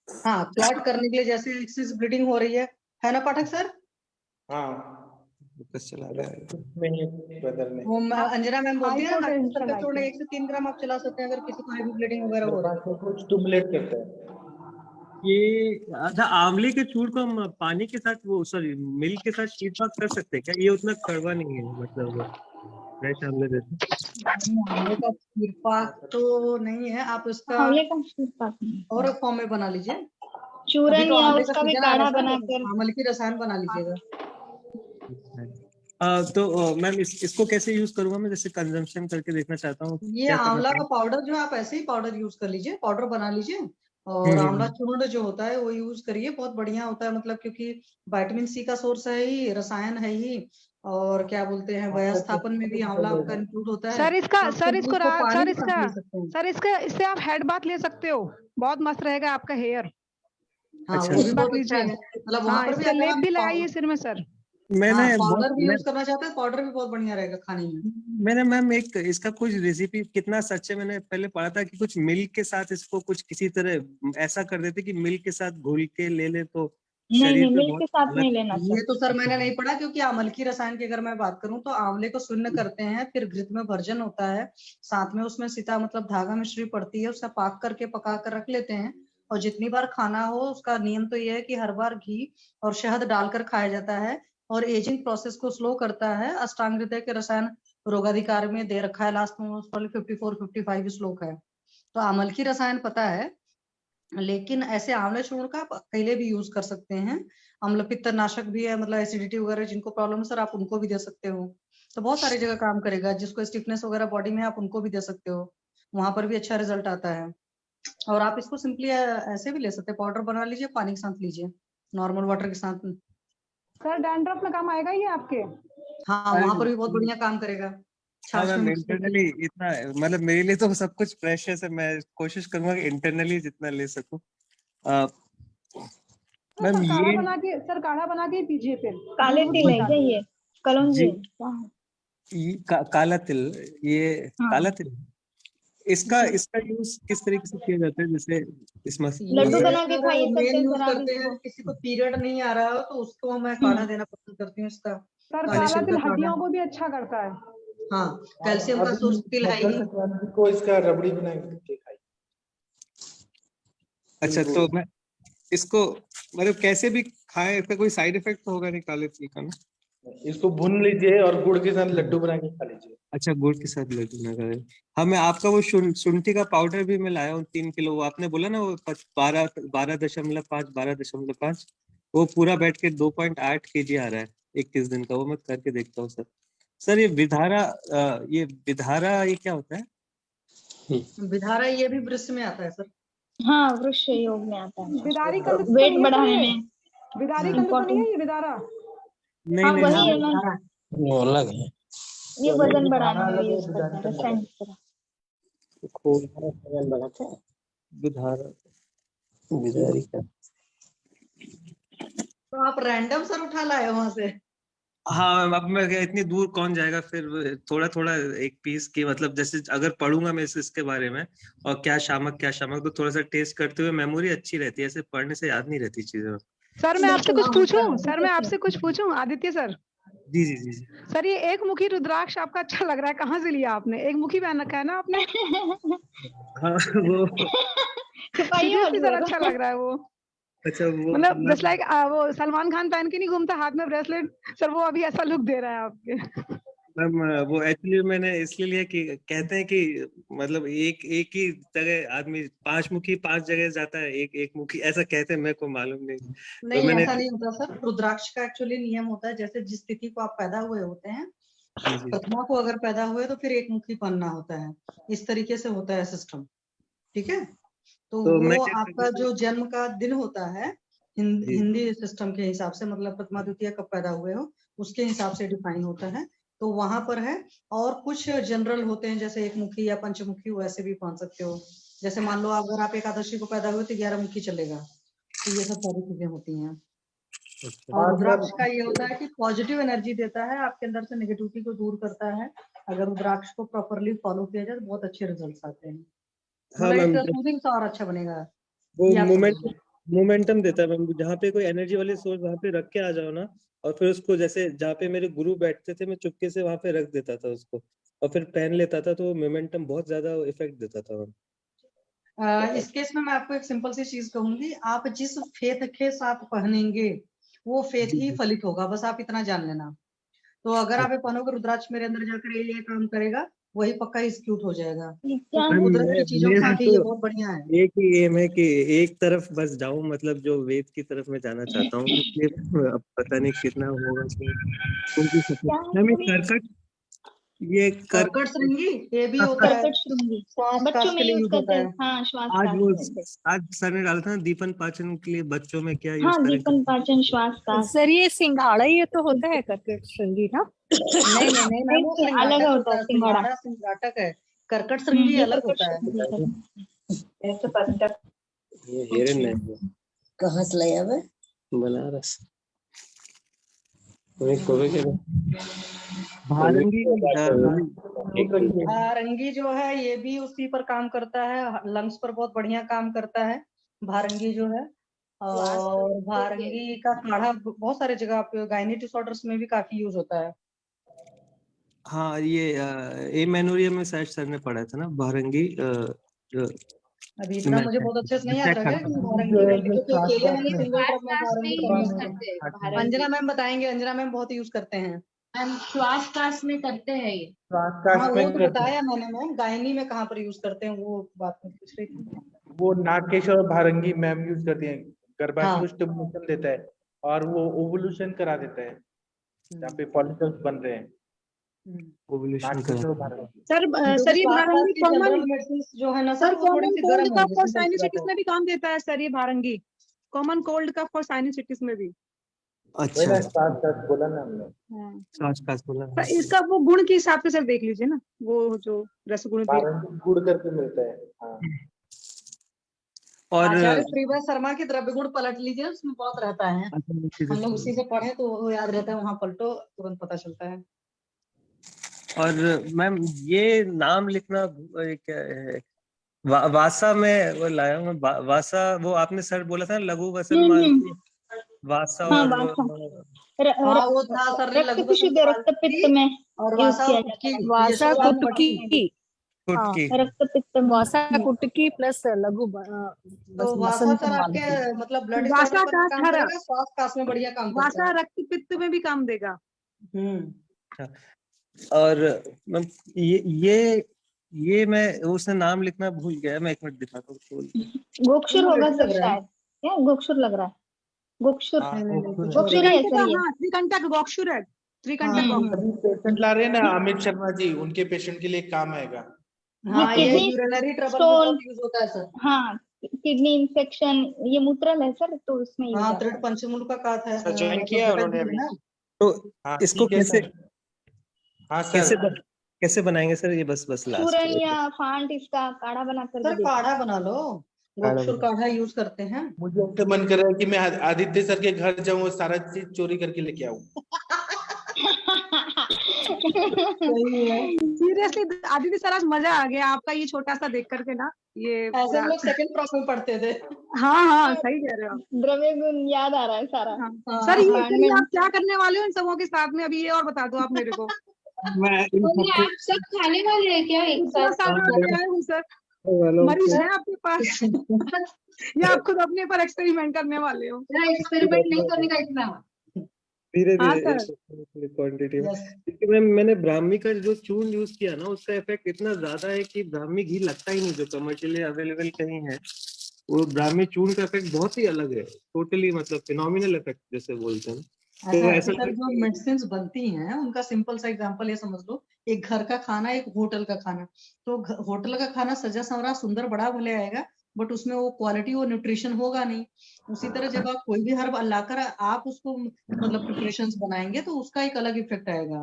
हाँ, क्लॉट करने के लिए, जैसे एक्सेस ब्लीडिंग हो रही है ना पाठक सर। हाँ, फोकस चला रहा है। वो अंजना मैम बोलती है ना, Hypertension सर चूर्ण 1 से 3 ग्राम आप चला सकते हैं अगर किसी को हैवी ब्लीडिंग वगैरह हो रहा है। स्टिमुलेट करता है। ये अच्छा, आंवले के चूर्ण को हम पानी के साथ, वो सॉरी मिल्क के साथ शीतपाक कर सकते हैं क्या? ये उतना कड़वा नहीं है, मतलब फ्रेश आंवले जैसे। आंवले का शीरपाक तो नहीं है, आप उसका आंवले का शीरपाक और फॉर्म में बना लीजिए, चूरन या आंवले उसका भी सीजन आ रहा काढ़ा है सर, बनाकर। आंवले की रसायन बना लीजिएगा। तो मैम इसको कैसे यूज करूंगा मैं, जैसे कंजम्पशन करके देखना चाहता हूँ। ये क्या करना आंवला का चाहिए? पाउडर जो है, आप ऐसे ही पाउडर यूज कर लीजिए, पाउडर बना लीजिए, और आंवला चूर्ण जो होता है वो यूज करिए, बहुत बढ़िया होता है, मतलब क्योंकि विटामिन सी का सोर्स है ही, रसायन है ही, और क्या बोलते हैं, वयस्थापन में भी आंवला आपका इंक्लूड होता है। सर इसका, तो सर इसको, पानी सर के साथ इसका, ले सकते हैं। सर इसका, इससे आप हेड बाथ ले सकते हो, बहुत मस्त रहेगा आपका हेयर। हाँ, अच्छा, वो भी हेड बहुत बाथ अच्छा लीजिए, है, मतलब वहां हाँ, पर भी इसका अगर लेप भी आप लगाइए सिर में सर। मैंने पाउडर भी यूज करना चाहते हैं, पाउडर भी बहुत बढ़िया रहेगा खाने में। मैंने मैम एक इसका कुछ रेसिपी, कितना सच है, मैंने पहले पढ़ा था कि कुछ मिल्क के साथ इसको कुछ किसी तरह ऐसा कर देते कि मिल्क के साथ घोल के ले ले तो नहीं शरीर नहीं, पे मिल्क बहुत के साथ अलग। नहीं लेना ये सर। तो सर मैंने नहीं पढ़ा, क्योंकि आंवले की रसायन की अगर मैं बात करूं तो आंवले को शून्य करते हैं, फिर घृत में भर्जन होता है, साथ में उसमें सीता मतलब धागा मिश्री पड़ती है, उसका पाक करके पका कर रख लेते हैं, और जितनी बार खाना हो उसका नियम तो ये है कि हर बार घी और शहद डालकर खाया जाता है, और एजिंग प्रोसेस को स्लो करता है। अष्टांग हृदय के रसायन रोगाधिकार में दे रखा है, लास्ट में 54-55 श्लोक है। तो आंवल की रसायन पता है, लेकिन ऐसे आंवले चूर्ण का आप अकेले भी यूज कर सकते हैं, अम्ल पित्त नाशक भी है, मतलब एसिडिटी वगैरह जिनको प्रॉब्लम है सर, आप उनको भी दे सकते हो, तो बहुत सारी जगह काम करेगा। जिसको स्टिफनेस वगैरह बॉडी में, आप उनको भी दे सकते हो, वहां पर भी अच्छा रिजल्ट आता है। और आप इसको सिंपली ऐसे भी ले सकते हैं, पाउडर बना लीजिए, पानी के साथ लीजिए, नॉर्मल वाटर के साथ। सर डैंड्रफ में काम आएगा ये आपके? हाँ, वहां पर भी बहुत बढ़िया काम करेगा। हाँ छाछ में मैम, मिक्स इंटरनली करके। इतना, मतलब मेरे लिए तो सब कुछ प्रेशियस है, मैं कोशिश करूंगा कि इंटरनली जितना ले सकूं। मैम सर काढ़ा ये बना के, सर काढ़ा बना के पीजिए फिर। काले तिल है क्या ये, कलौंजी? काला तिल, ये हाँ। काला तिल, इसका यूज किस तरीके से किया जाता है? जैसे इसमें लड्डू ये बना के सर खाइए, मेन सत्य यूज शराबी करते हैं, को। किसी को पीरियड नहीं आ रहा हो तो उसको मैं काढ़ा देना पसंद करती हूँ इसका, सर काले काला तिल तिल का काढ़ा। हड्डियों को भी अच्छा करता है। हाँ, कैल्शियम का सोर्स तिल है ही। को इसका रबड़ी बना के खाई। अच्छा, तो मैं इसको मतलब कैसे भी खाएं, इसका कोई साइड इफेक्ट तो होगा नहीं काले तिल का ना? इसको भून लीजिए और गुड़ के साथ लड्डू बना के खा लीजिए। अच्छा, गुड़ के साथ लड्डू ना खाए। हाँ, मैं आपका वो शुंठी का पाउडर भी मैं लाया हूँ 3 किलो, वो आपने बोला ना, वो 12.5 वो पूरा बैठ के 2.8 kg आ रहा है 21 दिन का, वो मैं करके देखता हूँ सर। सर ये विधारा ये क्या होता है? विधारा ये भी वृक्ष में आता है सर। हाँ, वृक्ष योग में आता है, बिदारी का वेट बढ़ाने में। विदारी कंद तो नहीं है ये विदारा? नहीं हाँ नहीं वही है नहीं, ना, वो अलग है। ये वजन बढ़ाने में यूज करते हैं रसायन की तरह। विधारा विदारी का। तो आप रैंडम सर उठा लाए वहां से? हाँ, अब मैं क्या, इतनी दूर कौन जाएगा, फिर थोड़ा थोड़ा एक पीस की, मतलब जैसे अगर पढ़ूंगा मैं इसके बारे में और क्या शामक तो थोड़ा सा टेस्ट करते हुए मेमोरी अच्छी रहती है, ऐसे पढ़ने से याद नहीं रहती चीजें। सर मैं आपसे कुछ हाँ, पूछूं? होता है। सर मैं आपसे कुछ पूछूं आदित्य सर? जी जी जी जी। सर ये एक मुखी रुद्राक्ष आपका अच्छा लग रहा है, कहाँ से लिया आपने? एक मुखी पहन रखा है ना आपने? हाँ वो छुपाइए मत सीरियसली सर जरा। अच्छा लग रहा है वो। अच्छा वो मतलब जस्ट लाइक वो सलमान खान पहन के नहीं घूमता हाथ में ब्रेसलेट, सर वो अभी ऐसा लुक दे रहा है आपके। मैम, वो एक्चुअली मैंने इसलिए लिया कि कहते हैं कि मतलब एक ही जगह आदमी 5 मुखी 5 जगह जाता है, एक मुखी, ऐसा कहते हैं, मेरे को मालूम नहीं। तो नहीं मैंने ऐसा नहीं होता सर, रुद्राक्ष का एक्चुअली नियम होता है, जैसे जिस तिथि को आप पैदा हुए होते हैं, जी जी प्रथमा को अगर पैदा हुए तो फिर एक मुखी पन्ना होता है, इस तरीके से होता है सिस्टम। ठीक है, तो तो मैं वो क्या आपका जो जन्म का दिन होता है जी हिंदी सिस्टम के हिसाब से, मतलब प्रथमा द्वितीय कब पैदा हुए हो उसके हिसाब से डिफाइन होता है, तो वहां पर है। और कुछ जनरल होते हैं, जैसे एक मुखी या पंचमुखी वैसे भी पहन सकते हो। जैसे मान लो अगर आप एकादशी को पैदा हुए तो 11 मुखी चलेगा, तो ये सब सारी चीजें होती हैं। और रुद्राक्ष का ये होता है कि पॉजिटिव एनर्जी देता है, आपके अंदर से नेगेटिविटी को दूर करता है। अगर रुद्राक्ष को प्रॉपरली फॉलो किया जाए तो बहुत अच्छे रिजल्ट्स आते हैं। हाँ मतलब मैम, एक सूदिंग सा और अच्छा बनेगा। वो ये आप समझिए। मोमेंटम देता है मैम, जहाँ पे कोई एनर्जी वाली सोर्स वहाँ पे रख के आ जाओ ना, और फिर उसको, जैसे जहाँ पे मेरे गुरु बैठते थे मैं चुपके से वहाँ पे रख देता था उसको और फिर पहन लेता था, तो वो मोमेंटम बहुत ज्यादा इफेक्ट देता था मैम। इस केस में मैं आपको एक सिंपल सी चीज कहूंगी, आप जिस फेथ के साथ पहनेंगे वो फेथ जी ही जी। फलित होगा, बस आप इतना जान लेना। तो अगर आप ये पहनोगे रुद्राक्ष मेरे अंदर जाकर ये काम करेगा, वही पक्का एग्जीक्यूट हो जाएगा। तो क्या? मैम, कुदरत की चीजों के मेरा साथ ही ये तो बहुत बढ़िया है। एक ही एम है कि एक तरफ बस जाऊं, मतलब जो वेद की तरफ मैं जाना चाहता हूँ, इसलिए अब पता नहीं कितना होगा तो उनकी क्या सपोर्ट। मैम, ये कर्कट, ये कर कर्कट श्रृंगी ये भी होता है, कर्कट श्रृंगी श्वास बच्चों कास में के लिए यूज यूज करते होता हैं। है। हाँ श्वास आज कास वो में। आज सर ने डाला था ना, दीपन पाचन के लिए बच्चों में क्या हाँ यूज करें? दीपन पाचन श्वास कास। सर ये सिंघाड़ा ये तो होता है कर्कट श्रृंगी ना? नहीं नहीं नहीं मैम, वो नहीं, अलग श्रृंगाटक होता होता है है, सिंघाड़ा। सिंघाड़ा सिंघाटक है, कर्कट श्रृंगी ये अलग कर्कट होता है। श्रृंगी ऐसे पत्थर। ये हिरन है, कहाँ से लाया है? बनारस। भारंगी भारंगी जो है ये भी उसी पर काम करता है, लंग्स पर बहुत बढ़िया काम करता है भारंगी जो है। और भारंगी का काढ़ा बहुत सारे जगह पे गायनी डिसऑर्डर्स में भी काफी यूज होता है। हाँ, ये एमेनोरियम में शायद सर ने पढ़ा था ना भारंगी। अभी इतना मुझे बहुत अच्छे से नहीं याद रहा है कि भारंगी में जो अकेले में नहीं, सिंगल ड्रॉप में भारंगी करना है। अंजना मैम बताएंगे, अंजना मैम बहुत यूज करते हैं। श्वास कास में करते हैं ये। हाँ वो तो बताया मैंने मैम, गायनी में कहाँ पर यूज करते हैं वो बात में पूछ रही थी। वो नागकेशवर और भारंगी मैम यूज करती हैं, गर्भाशय को स्टिमुलेशन देता है और वो ओवुलेशन करा देता है, जहाँ पे फॉलिकल्स बन रहे हैं। ओवुलेशन नागकेशवर और भारंगी। सर ये भारंगी कॉमन जो है ना सर सर, वो थोड़ी कॉमन सी कोल्ड गर्म का है, फॉर जिसमें साइनोसाइटिस में भी काम देता है सर ये भारंगी, कॉमन कोल्ड का फॉर साइनोसाइटिस में भी। अच्छा, बोला ना हमने। श्वास बोला। पर इसका वो गुण के हिसाब से सर देख लीजिए ना, वो जो रसगुण भी भारंगी गुड़ करके मिलता है। हाँ। और आचार्य श्रीवत्स शर्मा की द्रव्य गुण पलट लीजिए, उसमें बहुत रहता है, हम लोग उसी से पढ़े तो वो याद रहता है, वहाँ पलटो तुरंत पता चलता है। और मैम ये नाम लिखना क्या है? वासा में वो लाया हूँ वासा, वो आपने सर बोला था लघु वसन मालती, वासा हाँ, और वासा हाँ वो था सर ने लघु रक्त शुद्ध रक्त पित्त में और यूज वासा किया और जाता है। कुटकी, वासा ये सब कुटकी, कुटकी। रक्त पित्त में। वासा कुटकी प्लस लघु तो वासा सर आपके मतलब ब्लड वासा डिसऑर्डर पर भी काम का करेगा, श्वास कास में बढ़िया काम करता वासा है। रक्त पित्त में भी काम देगा। और मैम ये मैं उसने नाम लिखना भूल गया, मैं एक मिनट दिखाता हूँ। गोक्षुर होगा सर शायद, क्या गोक्षुर लग रहा है? गोक्षुर गोक्षुर ही है सर ये। त्रिकंटक गोक्षुर है, त्रिकंटक गोक्षुर। अभी पेशेंट ला रहे हैं ना अमित शर्मा जी, उनके पेशेंट के लिए काम आएगा। हाँ ये किडनी यूरिनरी ट्रबल में स्टोन। बहुत यूज होता है सर। हाँ किडनी इन्फेक्शन, ये मूत्रल है सर, तो उसमें यूज हाँ, आता दृढ़ है। पंचमूल का काथ है, सर ज्वाइन मतलब किया है घटक उन्होंने भी है अभी? ना। तो हाँ इसको ठीक है कैसे सर। हाँ कैसे सर। कैसे बनाएंगे सर? ये बस लास्ट चूरन या फांट इसका काढ़ा बना कर सर भी देते काढ़ा बना लो, गोक्षुर बना काढ़ा यूज करते हैं। मुझे तो मन कर रहा है कि मैं आदित्य सर के घर जाऊं और सारा चीज चोरी करके लेके आऊं। सही है। सीरियसली आदित्य सर आज मजा आ गया आपका ये छोटा सा देख करके ना, ये ऐसे हम लोग सेकंड क्लास में पढ़ते थे। हाँ हाँ सही कह रहे हो आप। द्रव्य गुण याद आ रहा है सारा। हाँ। हाँ, सर ये हाँ, करिए, आप क्या करने वाले हो इन सबों के साथ में अभी, ये और बता दो आप मेरे को। मैं इन बोलिए, सबको आप सब खाने वाले हैं क्या एक इतना साथ? सारा ले आए हूँ सर, वालों मरीज को है आपके पास या आप खुद अपने पर एक्सपेरिमेंट करने वाले हो? एक्सपेरिमेंट नहीं करने का इतना। धीरे हाँ धीरे सर। क्वांटिटी में, Yes. क्योंकि मैंने ब्राह्मी का जो चूर्ण यूज किया ना, उसका इफेक्ट इतना ज्यादा है कि ब्राह्मी घी लगता ही नहीं, जो कमर्शियली अवेलेबल कहीं है। वो ब्राह्मी चूर्ण का इफेक्ट बहुत ही अलग है, टोटली मतलब फिनोमिनल इफेक्ट जैसे बोलते हैं। तो ऐसा है ऐसा कि सर जो मेडिसिन बनती हैं उनका सिंपल सा एग्जांपल ये समझ लो, एक घर का खाना, एक होटल का खाना। तो होटल का खाना सजा संवरा सुंदर बड़ा भले आएगा, बट उसमें वो क्वालिटी और न्यूट्रिशन होगा नहीं। उसी तरह जब आप कोई भी हर्ब लाकर आप उसको मतलब प्रिपरेशंस बनाएंगे तो उसका एक अलग इफेक्ट आएगा।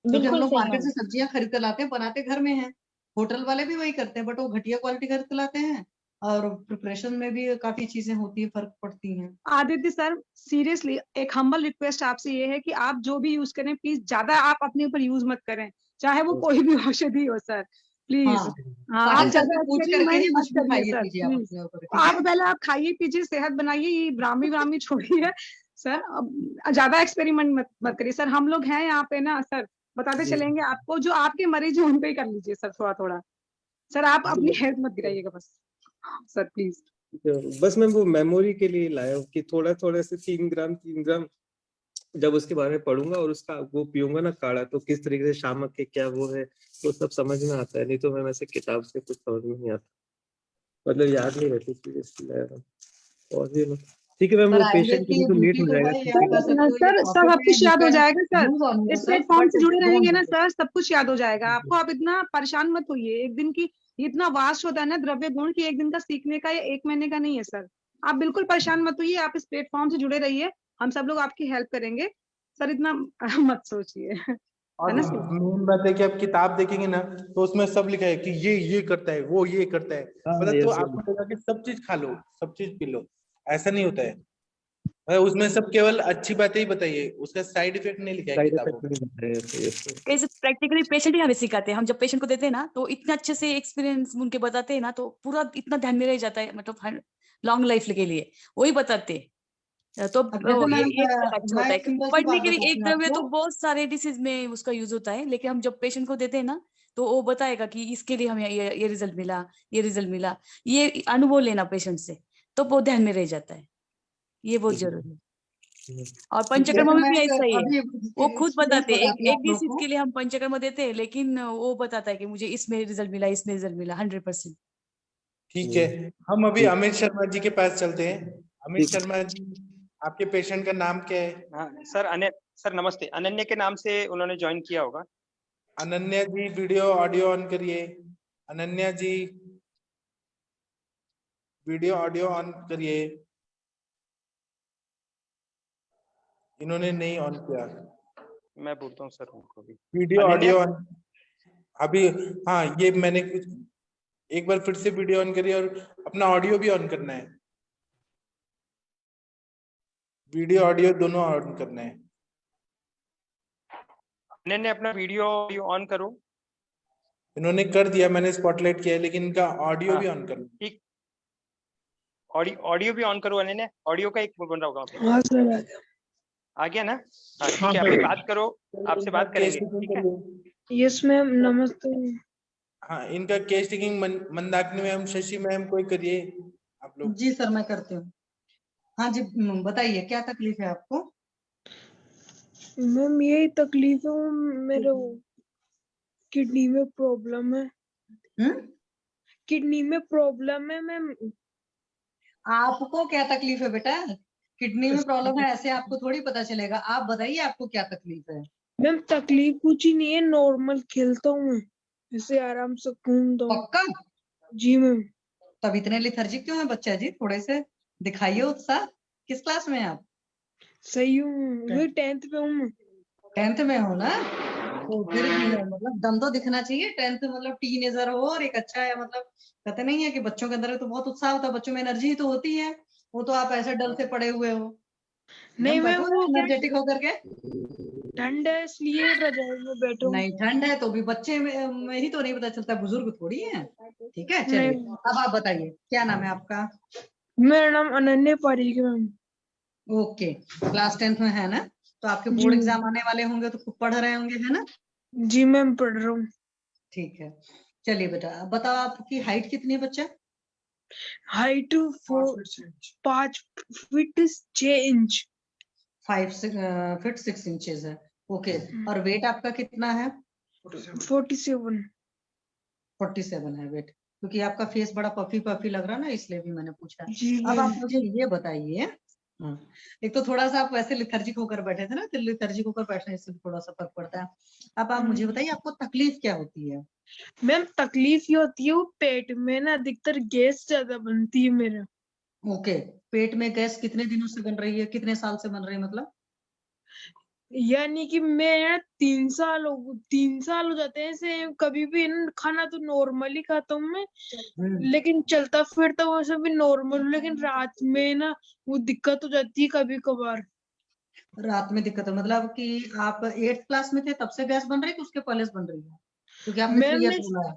क्योंकि हम बिल्कुल लोग सही मार्केट मैम। से सब्जियां खरीद कर लाते हैं, बनाते घर में हैं। होटल वाले भी वही करते हैं, बट वो घटिया क्वालिटी खरीद कर लाते हैं और प्रिपरेशन में भी काफी चीजें होती है, फर्क पड़ती हैं। आदित्य सर सीरियसली एक हम्बल रिक्वेस्ट आपसे ये है कि आप जो भी यूज करें प्लीज ज्यादा आप अपने ऊपर यूज मत करें, चाहे वो कोई भी औषधि हो सर, प्लीज। हाँ, हाँ आप पाचन ज्यादा तंत्र पूछ करके एक्सपेरिमेंट ही मत कुछ भी करिए खाइए सर पीजिए आप प्लीज। अपने ऊपर, ठीक आप है। पहले आप खाइए पीजिए, सेहत बनाइए, ये ब्राह्मी ब्राह्मी छोड़िए सर, अब ज्यादा एक्सपेरिमेंट मत करिए सर। हम लोग हैं यहाँ पे ना सर, बताते चलेंगे आपको, जो आपके मरीज हैं उन पे ही कर लीजिए सर थोड़ा थोड़ा। सर आप अपनी हेल्थ मत गिराइएगा बस सर प्लीज। बस मैं वो मेमोरी के लिए लाया हूँ कि थोड़ा थोड़ा से 3 ग्राम जब उसके बारे में पढ़ूंगा और उसका वो पीऊंगा ना काढ़ा, तो किस तरीके से शामक के क्या वो है, तो सब समझ में आता है। नहीं तो मैं वैसे किताब से कुछ समझ में नहीं आता, मतलब याद नहीं रहती सीरियसली लाया था। और ये ठीक है मैम, पर वो आयुर्वेद पेशेंट के की लिए तो लेट ब्यूटी हो तो जाएगा है, ये आप क्योंकि कह सकते हो, ये सर सब प्रॉफिट कुछ है, याद हो जाएगा सर, यूज ऑन इस प्लेटफॉर्म से जुड़े रहेंगे ना सर, सब कुछ याद हो जाएगा हाँ। आपको। आप इतना परेशान मत होइए, एक दिन की इतना वास्ट होता है ना द्रव्य गुण की, एक दिन का सीखने का या 1 महीने का नहीं है सर। आप बिल्कुल परेशान मत होइए, आप इस प्लेटफॉर्म से जुड़े रहिए, हम सब लोग आपकी हेल्प करेंगे सर, इतना मत सोचिए, और है ना सर? मेन बात है कि आप किताब देखेंगे ना तो उसमें सब लिखा है कि ये करता है, वो ये करता है, मतलब तो आपको लगा कि सब चीज खा लो, सब चीज पी लो, ऐसा नहीं होता है। उसमें सब केवल अच्छी बातें ही बताइए, उसका साइड इफेक्ट नहीं लिखा है साइड किताबों इफेक्ट में। नहीं है। कैसे प्रैक्टिकली पेशेंट ही हमें सिखाते हैं, हम जब पेशेंट को देते हैं ना तो इतने अच्छे से एक्सपीरियंस उनके बताते हैं ना, तो पूरा इतना ध्यान में रह जाता है, मतलब लॉन्ग लाइफ के लिए वही बताते हैं। तो अब जैसे ये अच्छा मैं होता है, एक क्योंकि सिंपल सी पढ़ने बात के लिए एक बताती हूँ द्रव्य तो आपको। बहुत सारे डिसीज में उसका यूज होता है, लेकिन हम जब पेशेंट को देते हैं ना तो वो बताएगा कि इसके लिए हमें ये रिजल्ट मिला, ये रिजल्ट मिला, ये अनुभव लेना पेशेंट से, तो वो ध्यान में रह जाता है, ये बहुत जरूरी है। और पंचकर्म जैसे में मैं भी ऐसा ही है, अभी वो खुद एक्सपीरियंस बताते हैं, बताती हूँ एक आप लोग डिसीज को। के लिए हम पंचकर्म देते हैं, लेकिन वो बताता है कि मुझे इसमें रिजल्ट मिला, इसमें रिजल्ट मिला 100%। ठीक है, हम अभी अमित शर्मा जी के पास चलते हैं। अमित शर्मा जी, आपके पेशेंट का नाम क्या है? हाँ सर, सर नमस्ते, अनन्या के नाम से उन्होंने ज्वाइन किया होगा। अनन्या जी वीडियो ऑडियो ऑन करिए। अनन्या जी वीडियो ऑडियो ऑन करिए। इन्होंने नहीं ऑन किया। मैं बोलता हूँ सर उनको भी। वीडियो अनन्या, ऑडियो ऑन अभी, हाँ ये मैंने कुछ एक बार फिर से वीडियो ऑन करिए और अपना ऑडियो भी ऑन करना है, वीडियो ऑडियो दोनों ऑन करना है। अनन्या अपना वीडियो ऑन करो। इन्होंने कर दिया, मैंने स्पॉटलाइट किया है, लेकिन इनका ऑडियो भी ऑन करना। ठीक, ऑडियो भी ऑन करो अनन्या, ऑडियो का एक बन रहा होगा। हाँ सर आ गया ना? हाँ ठीक है, अभी बात करो, आपसे बात करेंगे, ठीक है? यस मैम, नमस्ते। हाँ, इनका case taking Mandakini ma'am, Shashi ma'am कोई करिए आप लोग। जी सर, मैं करती हूँ। हाँ जी, बताइए क्या तकलीफ है आपको? मैम यही तकलीफ है, मेरे किडनी में प्रॉब्लम है। किडनी में प्रॉब्लम है मैम। आपको क्या तकलीफ है बेटा? किडनी में प्रॉब्लम है ऐसे आपको थोड़ी पता चलेगा, आप बताइए आपको क्या तकलीफ है? मैम तकलीफ कुछ ही नहीं है, नॉर्मल खेलता हूँ मैं, ऐसे आराम से घूमता हूँ। पक्का? जी मैम। तब इतने लिथर्जिक क्यों है बच्चा जी? थोड़े से दिखाइए उत्साह। किस क्लास में हैं आप? सही हूँ, वही 10th पे हूँ। 10th में हो ना? तो फिर भी है, मतलब दम तो दिखना चाहिए। 10th मतलब टीनेजर हो और एक अच्छा है, मतलब कहते नहीं है कि बच्चों के अंदर तो बहुत उत्साह होता है, बच्चों में एनर्जी तो होती है। वो तो आप ऐसे डल से पड़े हुए हो। नहीं एकदम मैम, बैठो वो क्या एनर्जेटिक होकर के। ठंड है इसलिए रजाई में बैठा हूँ। नहीं, ठंड है तो भी बच्चे में ही तो नहीं पता चलता, बुजुर्ग थोड़ी है। ठीक है, चलिए नहीं, अब आप बताइए क्या नाम है आपका? मेरा नाम अनन्या पारीक है मैम। ओके, क्लास 10th में है ना? तो आपके जी बोर्ड एग्जाम आने वाले होंगे तो खूब पढ़ रहे होंगे, है ना? जी मैम, पढ़ रहा हूँ। ठीक है, चलिए बेटा अब बताओ आपकी हाइट कितनी है बच्चा? Height 5 feet 6 inch. 5 feet 6 inches है। ओके, और वेट आपका कितना है? 47। 47 है वेट, क्योंकि आपका फेस बड़ा पफी पफी लग रहा है ना, इसलिए भी मैंने पूछा। जी अब आप मैम। मुझे ये बताइए, हाँ, एक तो थोड़ा सा आप वैसे लिथर्जिक होकर बैठे थे ना, तो लिथर्जिक होकर बैठने से थोड़ा सा फर्क पड़ता है। अब आप मुझे बताइए आपको तकलीफ क्या होती है? मैम तकलीफ ये होती है, वो पेट में ना अधिकतर गैस ज्यादा बनती है मेरा। ओके, पेट में गैस कितने दिनों से बन रही है, कितने साल से बन रही है मतलब? यानी कि मैं 3 साल हो जाते हैं ऐसे। कभी भी ना खाना तो नॉर्मली खाता हूँ मैं, लेकिन चलता फिरता वैसे भी नॉर्मल, लेकिन रात में ना वो दिक्कत हो जाती है कभी कभार। रात में दिक्कत है मतलब कि आप 8th क्लास में थे तब से गैस बन रही है कि उसके पहले से बन रही है? क्योंकि आपने 3 मैं इयर्स बोला है।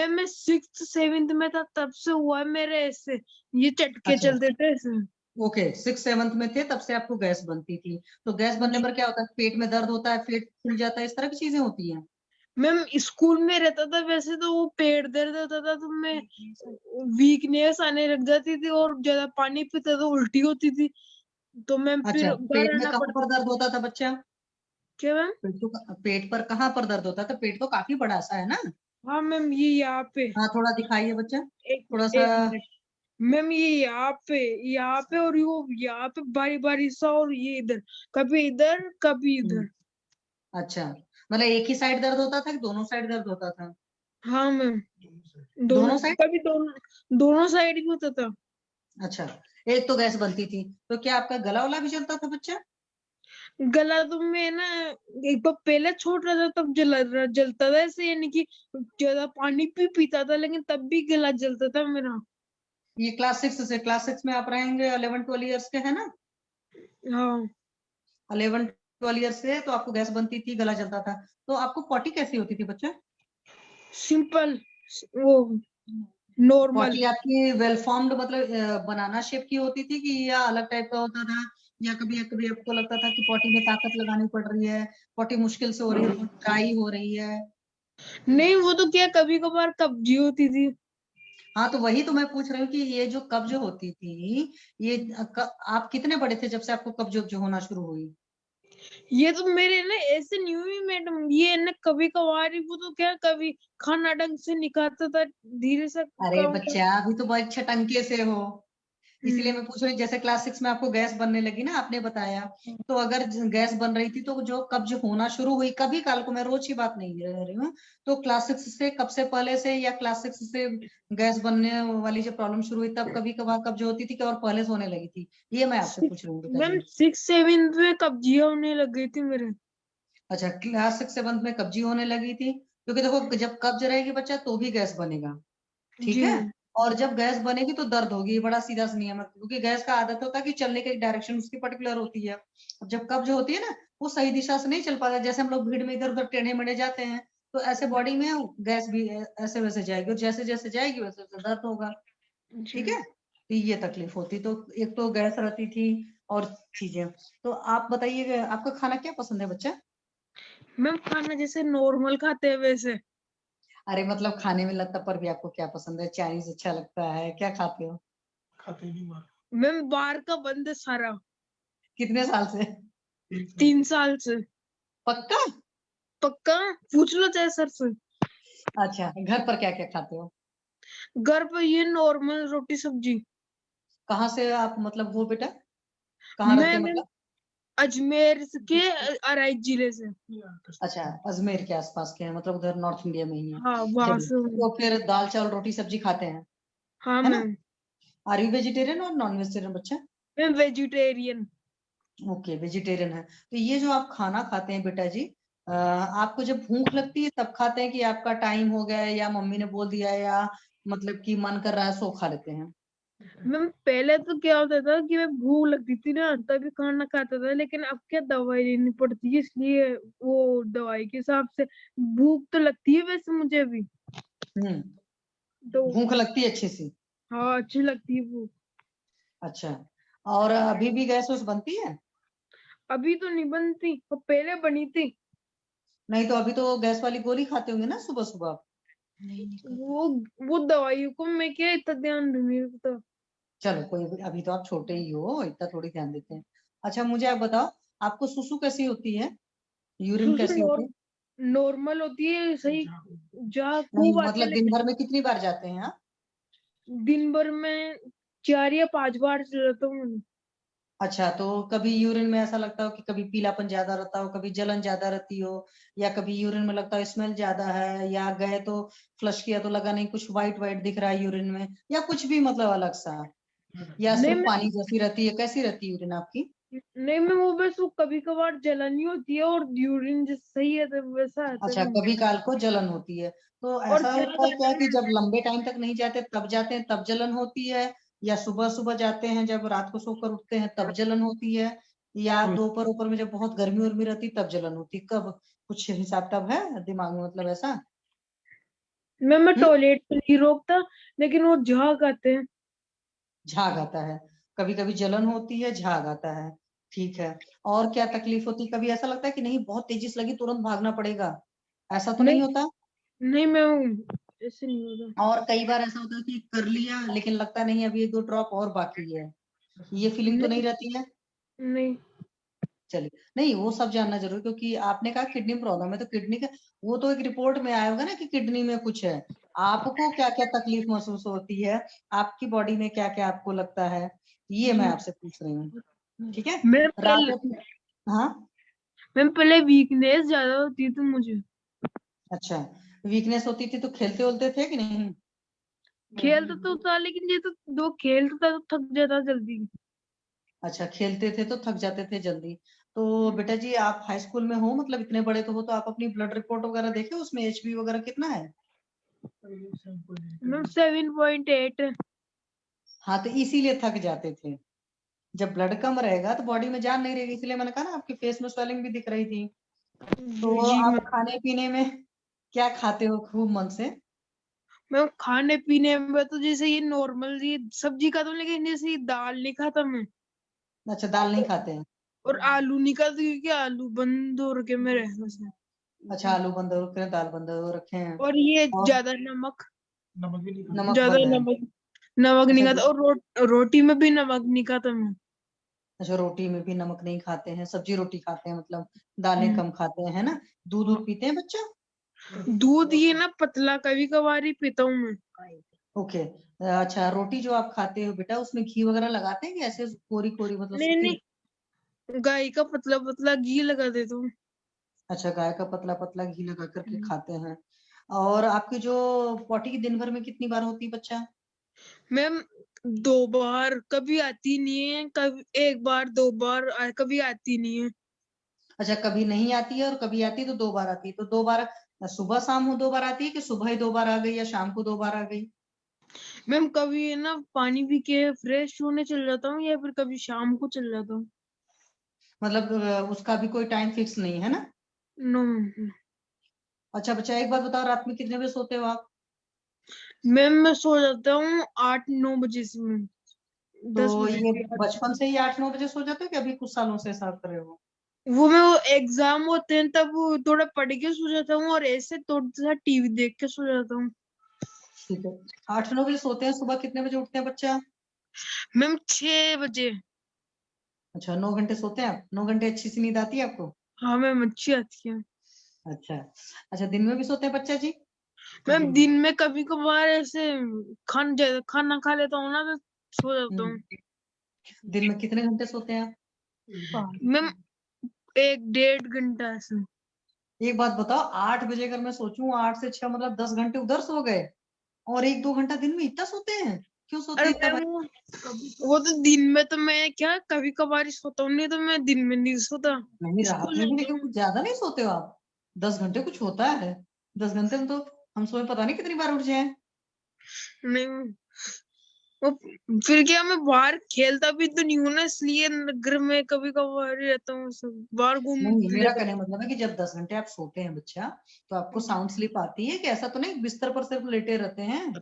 मैं 6th 7th में था तब से हुआ है मेरे ऐसे, ये चटके अच्छा, चलते थे ऐसे। ओके, 6th 7th में थे तब से आपको गैस बनती थी। तो गैस बनने पर क्या होता है? पेट में दर्द होता है, पेट फूल जाता है, इस तरह की चीजें होती हैं? मैम स्कूल में रहता था वैसे तो वो पेट दर्द होता था, तो मैं वीकनेस आने लग जाती थी और ज्यादा पानी पीता तो उल्टी होती थी, तो मैं फिर अच्छा, घर पेट में आना कहाँ पड़ता पर था। दर्द होता था बच्चा? क्या मैम? पेट पर कहाँ पर दर्द होता था? पेट तो काफी बड़ा सा है ना? हाँ मैम, ये यहाँ पे। हाँ, थोड़ा दिखाइए बच्चा, एक थोड़ा सा। एक मिनट मैम, ये यहाँ पे और वो यहाँ पे बारी बारी सा, और ये इधर, कभी इधर कभी इधर। अच्छा, मतलब एक ही साइड दर्द होता था कि दोनों साइड दर्द होता था? हाँ मैम, दोनों साइड? कभी दोनों साइड भी होता था। अच्छा, एक तो गैस बनती थी, तो क्या आपका गला वला भी जलता था बच्चा? गला तो मैं ना एक बार पहले छोड़ रहा था तब जलता था ऐसे, यानी कि ज्यादा पानी भी पीता था लेकिन तब भी गला जलता था मेरा। ये क्लास 6 में आप रहेंगे, 11-12 ईयर्स के है ना? हाँ 11-12 ईयर्स से तो आपको गैस बनती थी, गला जलता था। तो आपको पॉटी कैसी होती थी बच्चा? सिंपल, वो नॉर्मल। पॉटी आपकी वेल फॉर्म्ड मतलब बनाना शेप की होती थी कि या अलग टाइप का होता था? या कभी कभी आपको लगता था कि पॉटी में ताकत लगानी पड़ रही है, पॉटी मुश्किल से हो रही है, ड्राई हो रही है? नहीं, वो तो क्या कभी कभार कब्जी होती थी। हाँ, तो वही तो मैं पूछ रही हूँ कि ये जो कब्ज होती थी, ये आप कितने बड़े थे जब से आपको कब्ज उब्ज होना शुरू हुई? ये तो मेरे ना ऐसे नहीं हुई मैडम, ये ना कभी कभार ही, वो तो क्या कभी खाना ढंग से नहीं खाता था, धीरे से अरे बच्चा, अभी तो बहुत छटंके से हो, इसीलिए मैं पूछ रही हूँ। जैसे क्लास 6 में आपको गैस बनने लगी ना, आपने बताया, तो अगर गैस बन रही थी तो जो कब्ज होना शुरू हुई कभी काल को, मैं रोज की बात नहीं रह रही हूँ, तो क्लास 6 से कब से पहले से, या क्लास 6 से गैस बनने वाली जो प्रॉब्लम शुरू हुई तब कभी कभार कब्ज होती थी कि और पहले से होने लगी थी? ये मैं आपसे पूछ रही हूँ बेटा मैम जी। 6th 7th में कब्जियां होने लग गई थी मेरे। अच्छा, क्लास 6 7 में कब्जी होने लगी थी, क्योंकि देखो जब कब्ज रहेगी बच्चा तो भी गैस बनेगा, ठीक जी है? और जब गैस बनेगी तो दर्द होगी, ये बड़ा सीधा सा नियम है, क्योंकि गैस का आदत होता है कि चलने की डायरेक्शन उसकी पर्टिकुलर होती है। अब जब कब्ज होती है ना, वो सही दिशा से नहीं चल पाता, जैसे हम लोग भीड़ में इधर उधर टेढ़े मेढ़े जाते हैं, तो ऐसे बॉडी में गैस भी ऐसे वैसे जाएगी, और जैसे जैसे जाएगी वैसे वैसे दर्द होगा, ठीक है? तो ये तकलीफ होती, तो एक तो गैस रहती थी और चीजें। तो आप बताइए आपका खाना क्या पसंद है बच्चा? मैम खाना जैसे नॉर्मल खाते हैं वैसे। अरे मतलब खाने में लगता पर भी आपको क्या पसंद है? चाइनीज अच्छा लगता है, क्या खाते हो? मैम बाहर का बंद है सारा। कितने साल से? 3 साल से। पक्का? पक्का, पूछ लो चाहे सर से। अच्छा, घर पर क्या क्या खाते हो? घर पर ये नॉर्मल रोटी सब्जी। कहाँ से आप मतलब वो बेटा, कहाँ रहते हैं मैं मतलब? अजमेर के अराइच जिले से। अच्छा, अजमेर के आसपास के हैं, मतलब उधर नॉर्थ इंडिया में ही है। हाँ वहां चलिए, से हूँ। तो फिर दाल चावल रोटी सब्जी खाते हैं? हाँ है ना? मैम, आर यू वेजिटेरियन और नॉन वेजिटेरियन बच्चा? मैं वेजिटेरियन। ओके, वेजिटेरियन है। तो ये जो आप खाना खाते हैं बेटा जी, आपको जब भूख लगती है तब खाते हैं कि आपका टाइम हो गया है या मम्मी ने बोल दिया है या मतलब कि मन कर रहा है सो खा लेते हैं? मैम पहले तो क्या होता था कि मैं भूख लगती थी ना तभी खाना खाता था, लेकिन अब क्या दवाई लेनी पड़ती है, इसलिए वो दवाई के हिसाब से भूख तो लगती है वैसे मुझे भी। हम्म, तो भूख लगती है अच्छी सी? हाँ, अच्छी लगती है भूख। अच्छा, और अभी भी गैस वैस बनती है? अभी तो नहीं बनती, वो पहले बनी थी। नहीं तो अभी तो गैस वाली गोली खाते होंगे ना सुबह सुबह? वो वो दवाइयों को मैं क्या इतना ध्यान नहीं रखता। चलो कोई, अभी तो आप छोटे ही हो, इतना थोड़ी ध्यान देते हैं। अच्छा मुझे आप बताओ, आपको सुसु कैसी होती है, यूरिन सुसु कैसी होती है? नॉर्मल होती है, सही जहाँ नहीं खूब आते हैं, मतलब दिन लेकिन भर में कितनी बार जाते हैं आप? दिन भर में 4 या 5 बार चल जाता हूँ मैं। अच्छा, तो कभी यूरिन में ऐसा लगता हो कि कभी पीलापन ज्यादा रहता हो, कभी जलन ज्यादा रहती हो, या कभी यूरिन में लगता है स्मेल ज्यादा है, या गए तो फ्लश किया तो लगा नहीं कुछ व्हाइट व्हाइट दिख रहा है यूरिन में, या कुछ भी मतलब अलग सा, या नहीं सिर्फ मैं पानी जैसी रहती है? कैसी रहती है यूरिन आपकी? नहीं मैं वो बस वो कभी कभार जलन ही होती है, और यूरिन जो सही है तो वैसा आता है अच्छा, मैम। कभी काल को जलन होती है। तो और ऐसा झाग होता है आता क्या है कि मैम। जब लंबे टाइम तक नहीं जाते तब जाते हैं तब जलन होती है, या सुबह सुबह जाते हैं जब रात को सोकर उठते हैं तब जलन होती है, या दोपहर ऊपर में जब बहुत गर्मी उर्मी रहती तब जलन होती है? कब, कुछ हिसाब किताब है दिमाग में मतलब ऐसा? मैं हम्म, टॉयलेट पे नहीं रोकता, लेकिन वो झाग आते हैं। झाग आता है, कभी कभी जलन होती है, झाग आता है, ठीक है। और क्या तकलीफ होती है? कभी ऐसा लगता है कि नहीं बहुत तेजी से लगी तुरंत भागना पड़ेगा, ऐसा तो नहीं नहीं होता? नहीं मैं ऐसे नहीं होता। और कई बार ऐसा होता है कि कर लिया लेकिन लगता नहीं अभी 1-2 ड्रॉप और बाकी है, ये फीलिंग तो नहीं नहीं रहती है? नहीं चलिए, नहीं वो सब जानना जरूर, क्योंकि आपने कहा किडनी प्रॉब्लम है तो किडनी का वो तो एक रिपोर्ट में आया होगा ना कि किडनी में कुछ है। आपको क्या क्या तकलीफ महसूस होती है, आपकी बॉडी में क्या क्या आपको लगता है, ये मैं आपसे पूछ रही हूँ, ठीक है? मैं रात पहले में, हाँ, वीकनेस ज्यादा होती थी मुझे। अच्छा, वीकनेस होती थी तो खेलते उलते थे कि नहीं? खेलता तो था, लेकिन ये तो दो खेलता था तो थक जाता जल्दी। अच्छा, खेलते थे तो थक जाते थे जल्दी। तो बेटा जी आप हाई स्कूल में हो, मतलब इतने बड़े तो हो, तो आप अपनी ब्लड रिपोर्ट वगैरह देखे, उसमें एचबी वगैरह कितना है? मैम 7.8। हाँ, तो इसीलिए थक जाते थे। जब ब्लड कम रहेगा तो बॉडी में जान नहीं रहेगी, इसलिए मैंने कहा ना आपके फेस में स्वेलिंग भी दिख रही थी। तो जी आप मैम। खाने पीने में क्या खाते हो खूब मन से? मैं खाने पीने में तो जैसे ये नॉर्मल ये सब्जी खाता हूँ, लेकिन जैसे ये दाल नहीं खाता मैं। अच्छा, दाल नहीं खाते हैं? और आलू नहीं खाता, क्योंकि आलू बंद हो रखे मेरे से। अच्छा, आलू बंद हो रखे हैं, दाल बंद हो रखे हैं। और ये और ज्यादा नमक नमक ज्यादा बंद है? नमक नमक नहीं अच्छा खाता, और रोटी में भी नमक नहीं खाता मैं। अच्छा, रोटी में भी नमक नहीं खाते हैं, सब्जी रोटी खाते हैं मतलब, दालें हम्म। कम खाते हैं, है ना? दूध दूध पीते हैं बच्चा? दूध ये ना पतला कभी कभार ही पीता हूँ मैं। ओके। अच्छा, रोटी जो आप खाते हो बेटा उसमें घी वगैरह लगाते हैं कि ऐसे कोरी कोरी मतलब नहीं सूखी? नहीं, गाय का पतला पतला घी लगा देता हूँ। अच्छा, गाय का पतला पतला घी लगा करके खाते हैं। और आपकी जो पॉटी की दिन भर में कितनी बार होती है बच्चा? मैम 2 बार, कभी आती नहीं है, कभी 1 बार 2 बार कभी आती नहीं है। अच्छा, कभी नहीं आती है और कभी आती है तो 2 बार आती है, तो 2 बार सुबह शाम हो 2 बार आती है कि सुबह ही 2 बार आ गई या शाम को 2 बार आ गई? मैम कभी है ना पानी पी के फ्रेश होने चल जाता हूँ, या फिर कभी शाम को चल जाता हूँ। मतलब उसका भी कोई टाइम फिक्स नहीं है ना? नो अच्छा बच्चा, एक बात बताओ, रात में कितने बजे सोते हो आप? मैम, मैं सो जाता हूँ 8-9 बजे से मैं, तो 10 बजे ये के बाद। बचपन से ही 8-9 बजे सो जाते हो कि अभी कुछ सालों से ऐसा कर रहे हो? वो एग्जाम होते हैं तब वो थोड़ा पढ़ के सो जाता हूँ, और ऐसे थोड़ा सा टीवी देख के सो जाता हूँ। ठीक है, 8-9 बजे सोते हैं, सुबह कितने बजे उठते हैं बच्चा? मैम 6 बजे। अच्छा, 9 घंटे सोते हैं आप? 9 घंटे अच्छी सी नींद आती है आपको? हाँ मैम, अच्छी आती है। अच्छा। अच्छा, दिन में भी सोते हैं बच्चा जी? मैम दिन में कभी कभार ऐसे खाना खा लेता हूँ ना, तो सो जाता हूँ। दिन में कितने घंटे सोते हैं आप? मैम 1-1.5 घंटा ऐसे। एक बात बताओ, 8 बजे अगर मैं सोचूं 8 से 6 मतलब 10 घंटे उधर सो गए, और 1-2 घंटा दिन में इतना सोते हैं? क्यों सोते अरे हैं इतना मैम भाई? वो तो दिन में तो मैं क्या कभी कभार ही सोता हूँ, नहीं तो मैं दिन में नहीं सोता। नहीं, रात स्कूल में भी जाता लेकिन हूँ। कुछ ज्यादा नहीं सोते हो आप? 10 घंटे कुछ होता है? 10 घंटे में तो हम सोए पता नहीं कितनी बार उठ जाए। नहीं वो फिर क्या, मैं बाहर खेलता भी तो नहीं हूँ ना, इसलिए घर में कभी कभार ही रहता हूँ, सब बाहर घूम नहीं, मेरा लेता कहने का मतलब है कि जब 10 घंटे आप सोते हैं बच्चा, तो आपको साउंड स्लीप आती है कि ऐसा तो नहीं बिस्तर पर सिर्फ लेटे रहते हैं?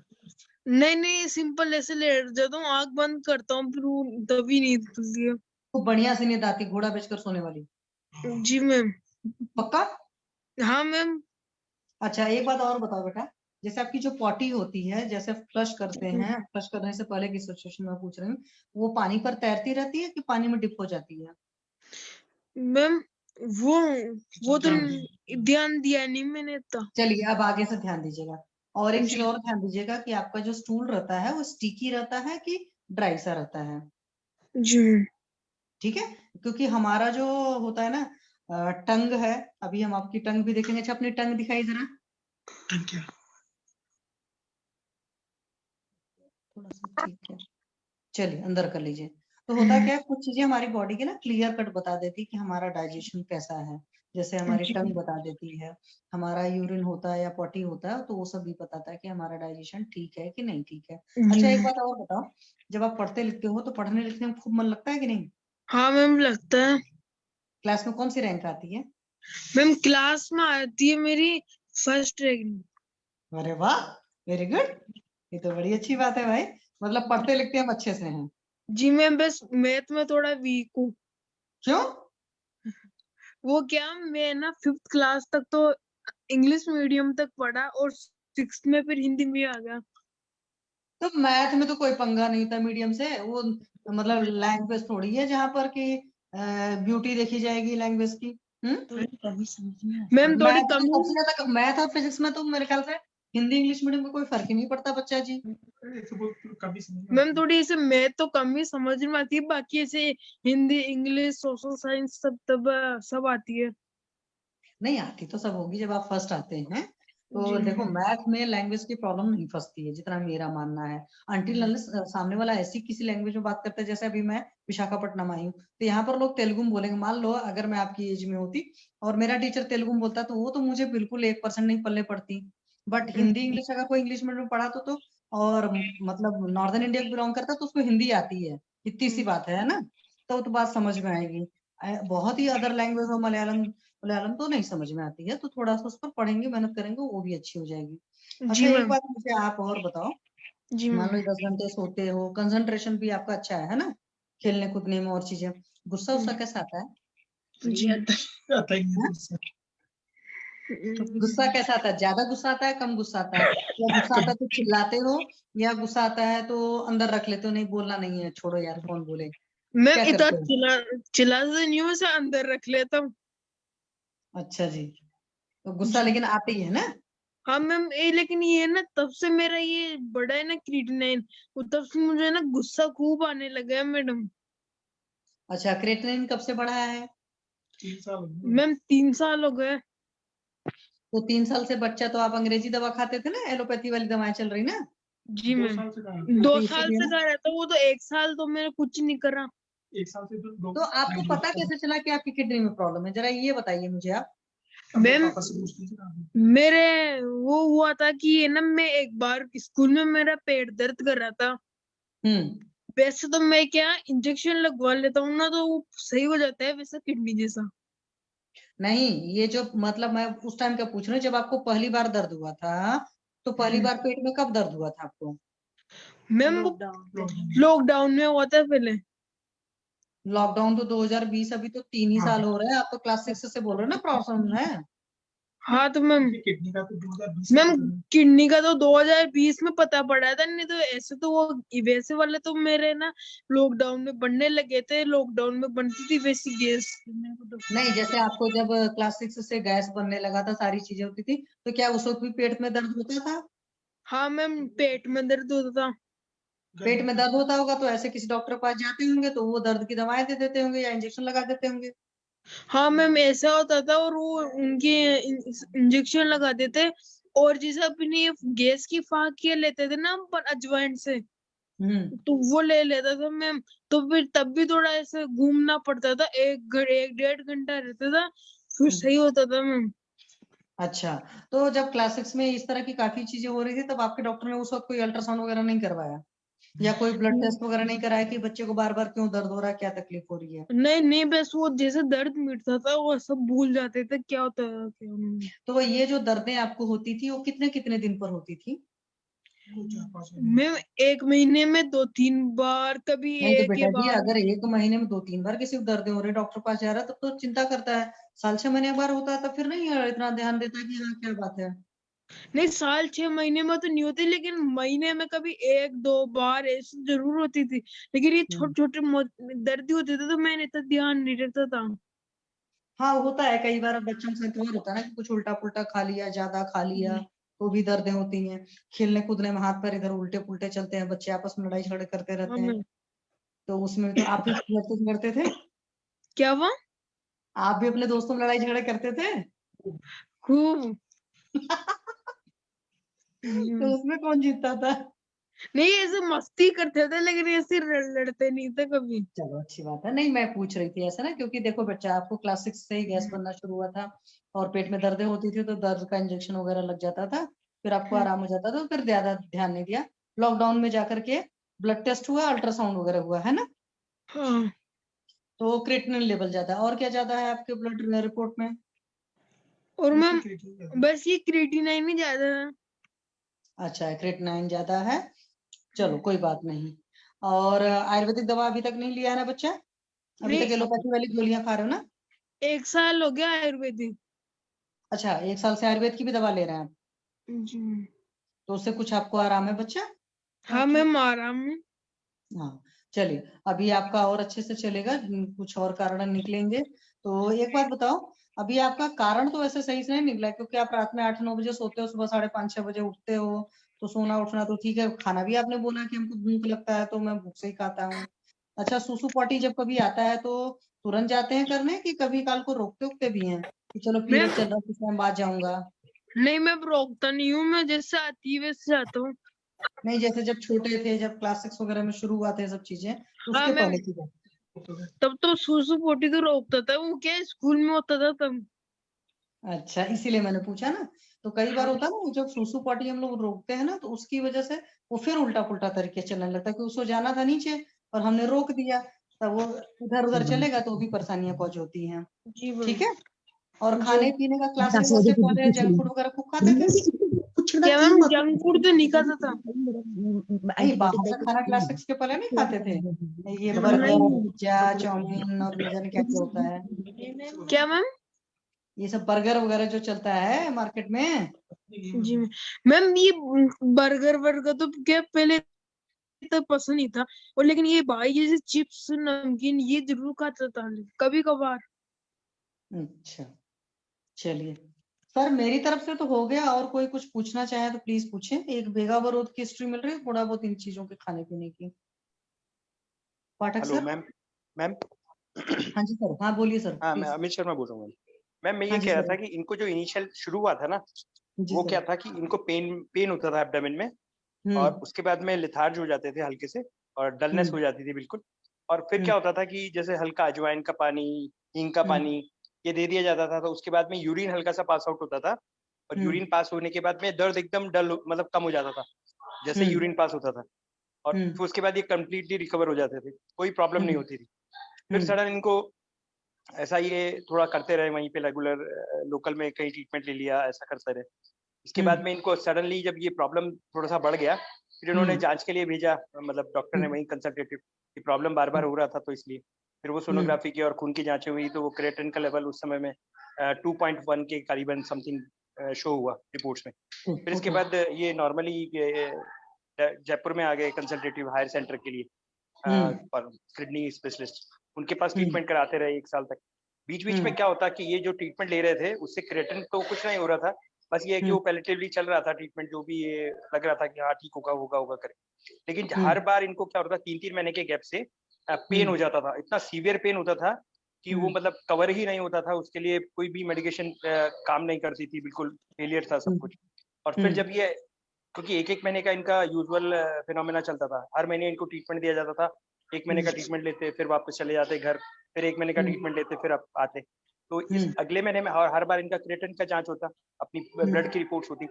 नहीं नहीं, सिंपल ऐसे लेट जाता हूँ, आंख बंद करता हूँ, फिर वो तभी नींद खुलती है। खूब बढ़िया सी नींद आती, घोड़ा बेचकर सोने वाली? जी मैम। पक्का? हाँ मैम। अच्छा, एक बात और बताओ बेटा, जैसे आपकी जो पॉटी होती है, जैसे फ्लश करते हैं, फ्लश करने से पहले की सिचुएशन में पूछ रही हूँ, वो पानी पर तैरती रहती है कि पानी में डिप हो जाती है? मैम वो तो ध्यान दिया नहीं मैंने इतना। चलिए अब आगे से ध्यान दीजिएगा। और एक चीज जी और ध्यान दीजिएगा कि आपका जो स्टूल रहता है वो स्टिकी रहता है कि ड्राई सा रहता है? जी मैम। ठीक है, क्योंकि हमारा जो होता है ना टंग है, अभी हम आपकी टंग भी देखेंगे। अच्छा, अपनी टंग दिखाई जरा। थोड़ा सा ठीक है, चलिए अंदर कर लीजिए। तो होता क्या है, कुछ चीजें हमारी बॉडी के ना क्लियर कट बता देती है कि हमारा डाइजेशन कैसा है। जैसे हमारी जी टंग बता देती है, हमारा यूरिन होता है या पॉटी होता है, तो वो सब भी बताता है कि हमारा डाइजेशन ठीक है कि नहीं ठीक है। जी अच्छा, एक मैम। बात और बताओ, जब आप पढ़ते लिखते हो तो पढ़ने लिखने में खूब मन लगता है कि नहीं? हाँ मैम लगता है। क्लास में कौन सी रैंक आती है? मैम क्लास में आती है मेरी फर्स्ट रैंक। अरे वाह, वेरी गुड। ये तो बड़ी अच्छी बात है भाई, मतलब पढ़ते लिखते हम अच्छे से हैं। जी मैम, बस मैथ में थोड़ा वीक हूँ। क्यों? वो क्या, मैं ना 5th क्लास तक तो इंग्लिश मीडियम तक पढ़ा और 6th में फिर हिंदी में आ गया। तो मैथ में तो कोई पंगा नहीं था मीडियम से, वो मतलब लैंग्वेज थोड़ी है जहां पर कि ब्यूटी देखी जाएगी लैंग्वेज की। मैम थोड़ी मैथ तो कमी सबसे ज्यादा, मैथ और फिजिक्स में तो मेरे ख्याल से हिंदी इंग्लिश मीडियम में कोई फर्क ही नहीं पड़ता बच्चा जी। मैम थोड़ी ऐसे मैथ तो कम ही समझ में आती है, बाकी ऐसे हिंदी इंग्लिश सोशल साइंस सब आती है। नहीं आती तो सब होगी जब आप फर्स्ट आते हैं। तो जी देखो, मैथ में लैंग्वेज की प्रॉब्लम नहीं फंसती है जितना मेरा मानना है। अनटिल अनलेस सामने वाला ऐसी किसी लैंग्वेज में बात करता है, जैसे अभी मैं विशाखापट्टनम आई हूँ, तो यहाँ पर लोग तेलुगु में बोलेंगे। मान लो अगर मैं आपकी एज में होती और मेरा टीचर तेलुगु में बोलता, तो वो तो मुझे बिल्कुल 1% नहीं पल्ले पड़ती। बट हिंदी इंग्लिश अगर कोई इंग्लिश मीडियम में पढ़ा तो और मतलब नॉर्दर्न इंडिया को बिलोंग करता तो उसको हिंदी आती है, इतनी सी बात है ना। तो बात समझ में आएगी। बहुत ही अदर लैंग्वेज हो, मलयालम, मलयालम तो नहीं समझ में आती है, तो थोड़ा सा उस पर पढ़ेंगे, मेहनत करेंगे, वो भी अच्छी हो जाएगी। अच्छा, जी एक मैम। बात मुझे आप और बताओ, जी मान मैम। लो 10 घंटे सोते हो, कंसंट्रेशन भी आपका अच्छा है ना, खेलने कूदने में और चीजें, गुस्सा उस्सा कैसा आता है? जी हाँ? गुस्सा कैसा आता है? ज्यादा गुस्सा आता है, कम गुस्सा आता है? या गुस्सा आता है तो चिल्लाते हो, या गुस्सा आता है तो अंदर रख लेते हो, नहीं बोलना नहीं है, छोड़ो यार कौन बोले, मैम क्या इतना करते हो? चिल्लाते नहीं हूँ, वैसे अंदर रख लेता हूँ। अच्छा जी, तो गुस्सा जी लेकिन आते ही है ना? हाँ मैम, लेकिन ये ना तब से मेरा ये बड़ा है ना क्रिएटिनिन, वो तब से मुझे ना गुस्सा खूब आने लगा है मैडम। अच्छा, क्रेटिनिन कब से बढ़ाया है? मैम 3 साल हो गए। तो 3 साल से बच्चा, तो आप अंग्रेजी दवा खाते थे ना, एलोपैथी वाली दवाएं चल रही ना? जी मैम 2 तो साल इसीलिए से ना, कह रहता, वो तो 1 साल तो मैंने कुछ नहीं करा। तो आपको पता कैसे चला कि आपकी किडनी में प्रॉब्लम है, जरा ये बताइए मुझे आप। मैम मेरे वो हुआ था कि ये ना, मैं एक बार स्कूल में मेरा पेट दर्द कर रहा था। वैसे तो मैं क्या इंजेक्शन लगवा लेता हूँ ना, तो वो सही हो जाता है वैसा किडनी जैसा। नहीं, ये जो मतलब मैं उस टाइम का पूछ रही हूँ जब आपको पहली बार दर्द हुआ था, तो पहली बार पेट में कब दर्द हुआ था आपको? मैम वो लॉकडाउन में हुआ था पहले। लॉकडाउन तो 2020, अभी तो 3 ही साल हो रहे हैं, आप तो क्लास 6 से बोल रहे हो ना प्रॉब्लम है। हाँ तो मैम किडनी का तो 2020 में पता पड़ा था, नहीं तो ऐसे तो वो वैसे वाले तो मेरे ना लॉकडाउन में बनने लगे थे, लॉकडाउन में बनती थी वैसी गैस। नहीं, जैसे आपको जब क्लास 6 से गैस बनने लगा था, सारी चीजें होती थी, तो क्या उस वक्त भी पेट में दर्द होता था? हाँ मैम पेट में दर्द होता था। पेट में दर्द होता होगा तो ऐसे किसी डॉक्टर के पास जाते होंगे, तो वो दर्द की दवाएं दे देते होंगे या इंजेक्शन लगा देते होंगे। हाँ मैम ऐसा होता था, और वो उनके इंजेक्शन लगा देते और जैसे अपनी गैस की फाँकियाँ लेते थे ना अपन अजवाइन से, तो वो ले लेता था मैं। तो फिर तब भी थोड़ा ऐसे घूमना पड़ता था, 1-1.5 घंटा रहता था, फिर सही होता था मैम। अच्छा, तो जब क्लास 6 में इस तरह की काफी चीजें हो रही थी तब आपके डॉक्टर ने उस वक्त कोई अल्ट्रासाउंड वगैरह नहीं करवाया या कोई ब्लड टेस्ट वगैरह नहीं कराया कि बच्चे को बार बार क्यों दर्द हो रहा है, क्या तकलीफ हो रही है? नहीं नहीं, बस वो जैसे दर्द मिटता था वो सब भूल जाते थे क्या होता है क्या नहीं। तो ये जो दर्दें आपको होती थी वो कितने कितने दिन पर होती थी? मैम 1 महीने में 2-3 बार, कभी नहीं तो 1 बेटा या जी, 12। अगर 1 महीने में 2-3 बार किसी को दर्द हो रहे डॉक्टर पास जा रहा है तब तो चिंता करता है। साल 6 महीने बार होता है तब फिर नहीं इतना ध्यान देता कि हाँ क्या बात है। नहीं, साल 6 महीने में तो नहीं होती, लेकिन महीने में कभी 1-2 बार ऐसी जरूर होती थी। लेकिन ये छोटे छोटे दर्द होते थे तो मैंने इतना ध्यान नहीं रखता था। हाँ होता है, कई बार बच्चों के साथ कई बार होता है ना कि कुछ उल्टा पुल्टा खा लिया, ज्यादा खा लिया तो भी दर्दें होती हैं। खेलने कूदने में हाथ पैर इधर उल्टे पुल्टे चलते हैं, बच्चे आपस में लड़ाई झगड़े करते रहते हैं, तो उसमें तो आप भी करते थे? क्या हुआ? आप भी अपने दोस्तों में लड़ाई झगड़े करते थे? खूब। तो उसमें कौन जीतता था? नहीं, ऐसे मस्ती करते थे लेकिन ऐसे लड़ते नहीं थे कभी। चलो अच्छी बात है। नहीं मैं पूछ रही थी ऐसा ना, क्योंकि देखो बच्चा आपको क्लास 6 से ही गैस बनना शुरू हुआ था और पेट में दर्दें होती थी तो दर्द का इंजेक्शन वगैरह लग जाता था, फिर आपको आराम हो जाता था, तो फिर ज्यादा ध्यान नहीं दिया। लॉकडाउन में जाकर के ब्लड टेस्ट हुआ, अल्ट्रासाउंड वगैरह हुआ है ना, हाँ। तो क्रिएटिनिन लेवल ज्यादा है। और क्या ज्यादा है आपके ब्लड रिपोर्ट में? और मैम बस ये क्रिएटिनाइन ही ज्यादा है। अच्छा, क्रिएटिनिन ज्यादा है, चलो कोई बात नहीं। और आयुर्वेदिक दवा अभी तक नहीं लिया है ना बच्चा? अभी तक नहीं, एलोपैथी वाली गोलियां खा रहे हो ना? 1 साल हो गया आयुर्वेदिक। अच्छा, 1 साल से आयुर्वेद की भी दवा ले रहे हैं आप, जी। तो उससे कुछ आपको आराम है बच्चा? हाँ मैम, आराम है। हाँ चलिए, अभी आपका और अच्छे से चलेगा, कुछ और कारण निकलेंगे। तो एक बात बताओ, अभी आपका कारण तो वैसे सही से नहीं निकला है, क्योंकि आप रात में 8-9 बजे सोते हो, सुबह 5:30-6 बजे उठते हो, तो सोना उठना तो ठीक है। खाना भी आपने बोला कि हमको भूख लगता है तो मैं भूख से ही खाता हूँ। अच्छा, सुसु पॉटी जब कभी आता है तो तुरंत जाते हैं करने कि कभी काल को रोकते उकते भी हैं कि चलो पीरियड चल रहा है कुछ टाइम बाद जाऊंगा? नहीं, मैं रोकता नहीं हूँ, मैं जैसे आती है वैसे जाता हूँ। नहीं, जैसे जब छोटे थे, जब क्लास 6 वगैरह में शुरू हुआ थे सब चीजें, तो हाँ उसके मैम, पहले की बात। तब तो सुसु पोटी तो रोकता था, वो क्या स्कूल में होता था तब। अच्छा, इसीलिए मैंने पूछा ना। तो कई बार होता है ना जब सुसु पॉटी हम लोग रोकते हैं ना तो उसकी वजह से वो फिर उल्टा पुल्टा तरीके से चलने लगता है कि उसको जाना था नीचे और हमने रोक दिया, तब वो इधर उधर चलेगा तो भी परेशानियां पहुंच होती हैं। जी मैम। ठीक है। और जो खाने पीने का क्लास 6 से पहले जंक फूड वगैरह खूब खाते थे? क्या मैम, जंक फूड तो नहीं खाता था। नहीं, बाहर का खाना क्लास 6 के पहले नहीं खाते थे? ये नहीं। बर्गर, पिज्जा, चाउमीन और न जाने क्या क्या होता है, क्या मैम? ये सब बर्गर वगैरह जो चलता है मार्केट में। जी मैम, ये बर्गर वर्गर तो क्या पहले तो पसंद नहीं था, और लेकिन ये भाई जैसे चिप्स नमकीन ये जरूर खाता था कभी कभार। अच्छा चलिए सर, मेरी तरफ से तो हो गया, और कोई कुछ पूछना चाहे तो प्लीज पूछें। एक बेगावरोध की हिस्ट्री मिल रही है, थोड़ा बहुत इन चीजों के खाने पीने की। पाठक हेलो सर। मैम। मैम हाँ जी सर, हाँ बोलिए सर हाँ, मैं प्लीज। अमित शर्मा बोल रहा हूँ। मैम मैं ये हाँ जी कह रहा सर। था कि इनको जो इनिशियल शुरू हुआ था ना, जी वो सर। क्या था कि इनको पेन पेन होता था एब्डोमेन में, और उसके बाद में लिथार्ज हो जाते थे हल्के से, और डलनेस हो जाती थी बिल्कुल। और फिर क्या होता था कि जैसे हल्का अजवाइन का पानी, हींग का पानी ये दे दिया जाता था, तो उसके बाद में यूरिन हल्का सा पास आउट होता था, और यूरिन पास होने के बाद में दर्द एकदम डल मतलब कम हो जाता था जैसे यूरिन पास होता था, और फिर उसके बाद ये कम्प्लीटली रिकवर हो जाते थे, कोई प्रॉब्लम नहीं होती थी। फिर सडन इनको ऐसा ये थोड़ा करते रहे, वहीं पे रेगुलर लोकल में कहीं ट्रीटमेंट ले लिया, ऐसा करते रहे। इसके बाद में इनको सडनली जब ये प्रॉब्लम थोड़ा सा बढ़ गया, फिर इन्होंने जांच के लिए भेजा, मतलब डॉक्टर ने वहीं कंसल्टेटिव, कि प्रॉब्लम बार बार हो रहा था तो इसलिए फिर वो सोनोग्राफी की और खून की जांचें हुई, तो वो क्रिएटिनिन का लेवल उस समय में 2.1 के करीबन समथिंग शो हुआ रिपोर्ट्स में। फिर इसके बाद ये नॉर्मली जयपुर में आ गए कंसल्टेटिव हायर सेंटर के लिए, किडनी स्पेशलिस्ट, उनके पास ट्रीटमेंट कराते रहे 1 साल तक। बीच बीच में क्या होता कि ये जो ट्रीटमेंट ले रहे थे उससे क्रिएटिनिन तो कुछ नहीं हो रहा था, बस ये है कि वो पैलेटिवली चल रहा था ट्रीटमेंट, जो भी ये लग रहा था कि हाँ ठीक होगा होगा होगा करे। लेकिन हर बार इनको क्या होता था, 3-3 महीने के गैप से पेन हो जाता था, इतना सीवियर पेन होता था कि वो मतलब कवर ही नहीं होता था, उसके लिए कोई भी मेडिकेशन काम नहीं करती थी, बिल्कुल फेलियर था सब कुछ। और फिर जब ये, क्योंकि 1-1 महीने का इनका यूजुअल फिनोमेना चलता था, हर महीने इनको ट्रीटमेंट दिया जाता था, 1 महीने का ट्रीटमेंट लेते, फिर वापस चले जाते घर, फिर 1 महीने का ट्रीटमेंट लेते, फिर अब आते। तो इस अगले महीने में हर बार इनका क्रिएटिन का जांच होता, अपनी ब्लड की रिपोर्ट्स होती।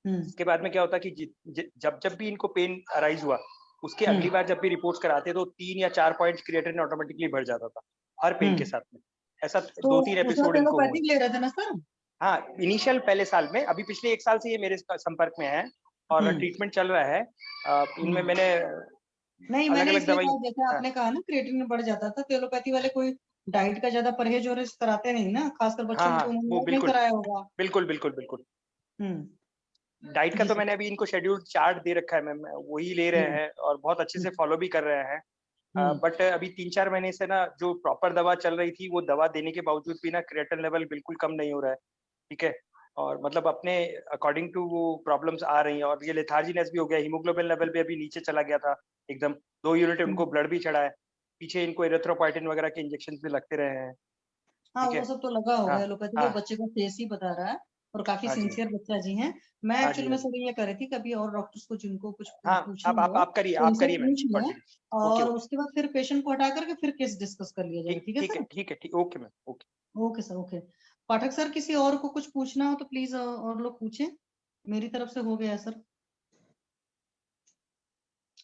इसके बाद में क्या होता कि जब भी इनको पेन अराइज हुआ, उसके अगली बार जब भी रिपोर्ट्स कराते तो 3 या 4 पॉइंट्स क्रिएटिन ऑटोमेटिकली बढ़ जाता था हर पेन के साथ में। ऐसा 2-3 एपिसोड इनको हुए। ले रहे थे ना सर? हाँ, इनिशियल पहले साल में, अभी पिछले 1 साल से ये मेरे संपर्क में है और ट्रीटमेंट चल रहा है। इनमें मैंने नहीं, मैंने इसलिए कहा, जैसे आपने कहा ना क्रिएटिन में बढ़ जाता था, तो एलोपैथी वाले कोई डाइट का ज्यादा परहेज और कराते नहीं ना, खासकर बच्चों हाँ, को वो नहीं कराया होगा। बिल्कुल। डाइट का तो मैंने अभी इनको शेड्यूल चार्ट दे रखा है मैम, वही ले रहे हैं और बहुत अच्छे से फॉलो भी कर रहे हैं। बट अभी 3-4 महीने से ना जो प्रॉपर दवा चल रही थी, वो दवा देने के बावजूद भी ना क्रिएटिन लेवल बिल्कुल कम नहीं हो रहा है। ठीक है, और मतलब अपने अकॉर्डिंग टू वो प्रॉब्लम्स आ रही हैं, और ये लेथार्जीनेस भी हो गया, हीमोग्लोबिन लेवल भी अभी नीचे चला गया था एकदम, 2 यूनिट उनको ब्लड भी चढ़ा है, पीछे इनको एरिथ्रोपोइटिन वगैरह के इंजेक्शन भी लगते रहे हैं। हाँ, वो सब तो लगा होगा। एलोपैथी तो बच्चे का फेस ही बता रहा है और काफी सिंसियर बच्चा जी हैं। मैं एक्चुअली में सर ये कह रही थी, कभी और डॉक्टर्स को जिनको कुछ पूछना हो, आप करिए मैम, और उसके बाद फिर पेशेंट को हटा करके फिर केस डिस्कस कर लिया जाएगा। ठीक है सर? ठीक है, okay ma'am, okay sir, okay. Pathak sir, किसी और को कुछ पूछना हो तो प्लीज और लोग पूछें, मेरी तरफ से हो गया सर।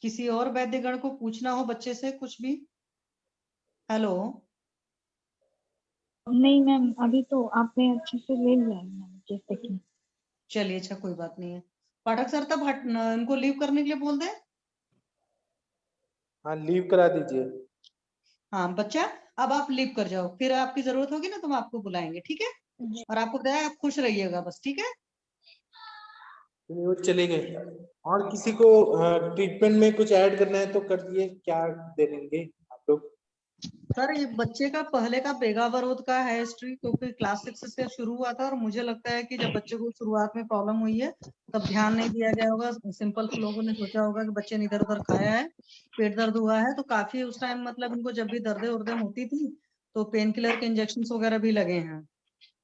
किसी और वैद्यगण को पूछना हो बच्चे से कुछ भी? हेलो? नहीं मैम, अभी तो आपने अच्छे से ले लिया है मैम, जैसे कि। चलिए, अच्छा, कोई बात नहीं है। पाठक सर, तब इनको लीव करने के लिए बोल दें? हाँ, लीव करा दीजिए। हाँ बच्चा, अब आप लीव कर जाओ, फिर आपकी जरूरत होगी ना तो हम आपको बुलाएंगे, ठीक है? और आपको बताया, आप खुश रहिएगा बस, ठीक है? वो चले गए। और किसी को ट्रीटमेंट में कुछ ऐड करना है तो कर दिए, क्या दे देंगे आप लोग? सर, ये बच्चे का पहले का बेगावरोध का है हिस्ट्री, क्योंकि क्लास 6 से शुरू हुआ था, और मुझे लगता है कि जब बच्चे को शुरुआत में प्रॉब्लम हुई है तब ध्यान नहीं दिया गया होगा। सिंपल लोगों ने सोचा होगा कि बच्चे ने इधर उधर खाया है, पेट दर्द हुआ है, तो काफी उस टाइम मतलब इनको जब भी दर्दे उर्दे होती थी तो पेन किलर के इंजेक्शन वगैरह भी लगे हैं,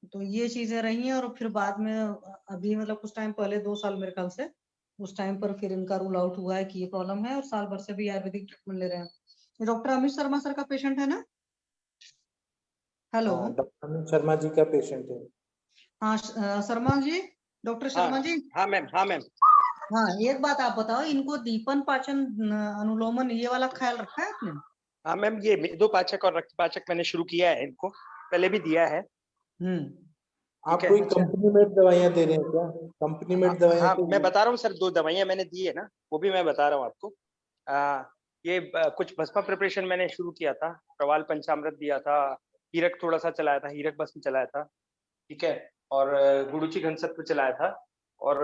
तो ये चीजें रही हैं। और फिर बाद में अभी मतलब कुछ टाइम पहले 2 साल मेरे ख्याल से, उस टाइम पर फिर इनका रूल आउट हुआ है कि ये प्रॉब्लम है, और साल भर से भी आयुर्वेदिक ट्रीटमेंट ले रहे हैं। डॉक्टर अमित शर्मा सर का पेशेंट है ना? हेलो? डॉक्टर अमित शर्मा जी का पेशेंट है। हाँ शर्मा जी, डॉक्टर शर्मा जी। हाँ मैम। हाँ, एक बात आप बताओ, इनको दीपन पाचन अनुलोमन ये वाला ख्याल रखा है आपने? हाँ मैम, ये मेदोपाचक और रक्तपाचक मैंने शुरू किया है, इनको पहले भी दिया है। आप कोई कंपनी में दवाइयाँ दे रहे हैं क्या? कंपनी में दवाइयाँ? हाँ, मैं बता रहा हूँ सर, 2 दवाइयाँ मैंने दी है ना, वो भी मैं बता रहा हूँ आपको। ये कुछ भस्मा प्रिपरेशन मैंने शुरू किया था, प्रवाल पंचामृत दिया था, हीरक थोड़ा सा चलाया था, हीरक भस्म चलाया था, ठीक है, और गुरुचि घनसत्व चलाया था, और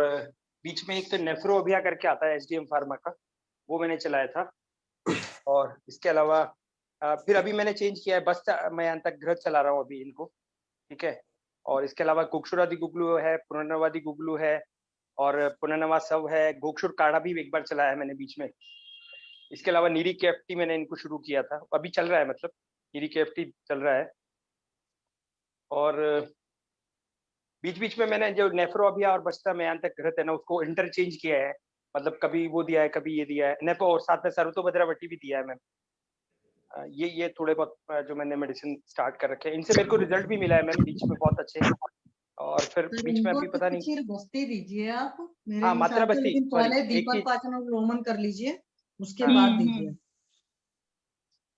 बीच में एक तो नेफ्रो अभिया करके आता है SDM फार्मा का, वो मैंने चलाया था। और इसके अलावा फिर अभी मैंने चेंज किया है, बस मैं अंतर्ग्रह चला रहा हूँ अभी इनको, ठीक है। और इसके अलावा गोक्षुरादि गुगलू है, पुनर्नवादि गुगलू है, और पुनर्नवा सव है, गोक्षुर काढ़ा भी एक बार चलाया है मैंने बीच में। इसके अलावा नीरी केएफटी मैंने इनको शुरू किया था, अभी चल रहा है, मतलब नीरी केएफटी चल रहा है। और बीच बीच में मैंने जो नेफ्रोबिया और बस्ता में अंतर्ग्रह है ना, उसको इंटरचेंज किया है, मतलब कभी वो दिया है, कभी ये दिया है, नेपो, और साथ में सर्वतोभद्रावटी भी दिया है मैम। ये थोड़े बहुत जो मैंने मेडिसिन स्टार्ट कर रखे हैं, इनसे मेरे को रिजल्ट भी मिला है मैम बीच में बहुत अच्छे। और फिर बीच में अभी पता नहीं, बस्ती दीजिए आप मेरे हाँ, मात्रा बस्ती, लेकिन पहले दीपक पाचन अनुलोमन कर लीजिए, उसके बाद दीजिए।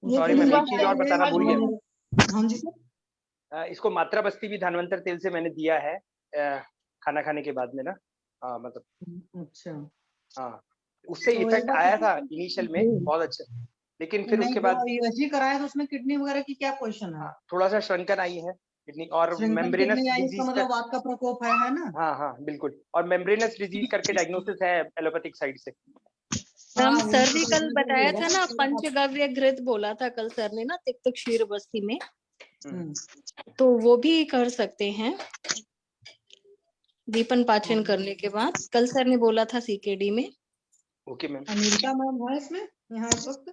सॉरी मैम, एक चीज और बताना भूल गया। हाँ जी सर। इसको मात्रा बस्ती भी धानवंतर तेल से मैंने दिया है खाना खाने के बाद में ना, मतलब अच्छा, हाँ, उससे इफेक्ट आया था इनिशियल में बहुत अच्छा, लेकिन फिर उसके बाद यूएसजी कराया तो उसमें किडनी वगैरह की क्या पोजीशन है? थोड़ा सा श्रंकन आई है किडनी, और मेम्ब्रेनस डिजीज का मतलब वात का प्रकोप है ना? हाँ बिल्कुल, और मेम्ब्रेनस डिजीज करके डायग्नोसिस है एलोपैथिक साइड से। हम सर ने कल बताया था ना, पंचगव्य घृत बोला था कल सर ने ना, तिक्त क्षीर बस्ती में, तो वो भी कर सकते हैं दीपन पाचन करने के बाद, कल सर ने बोला था सीकेडी में। Okay ma'am. अनिता मैम है इसमें यहाँ इस वक्त?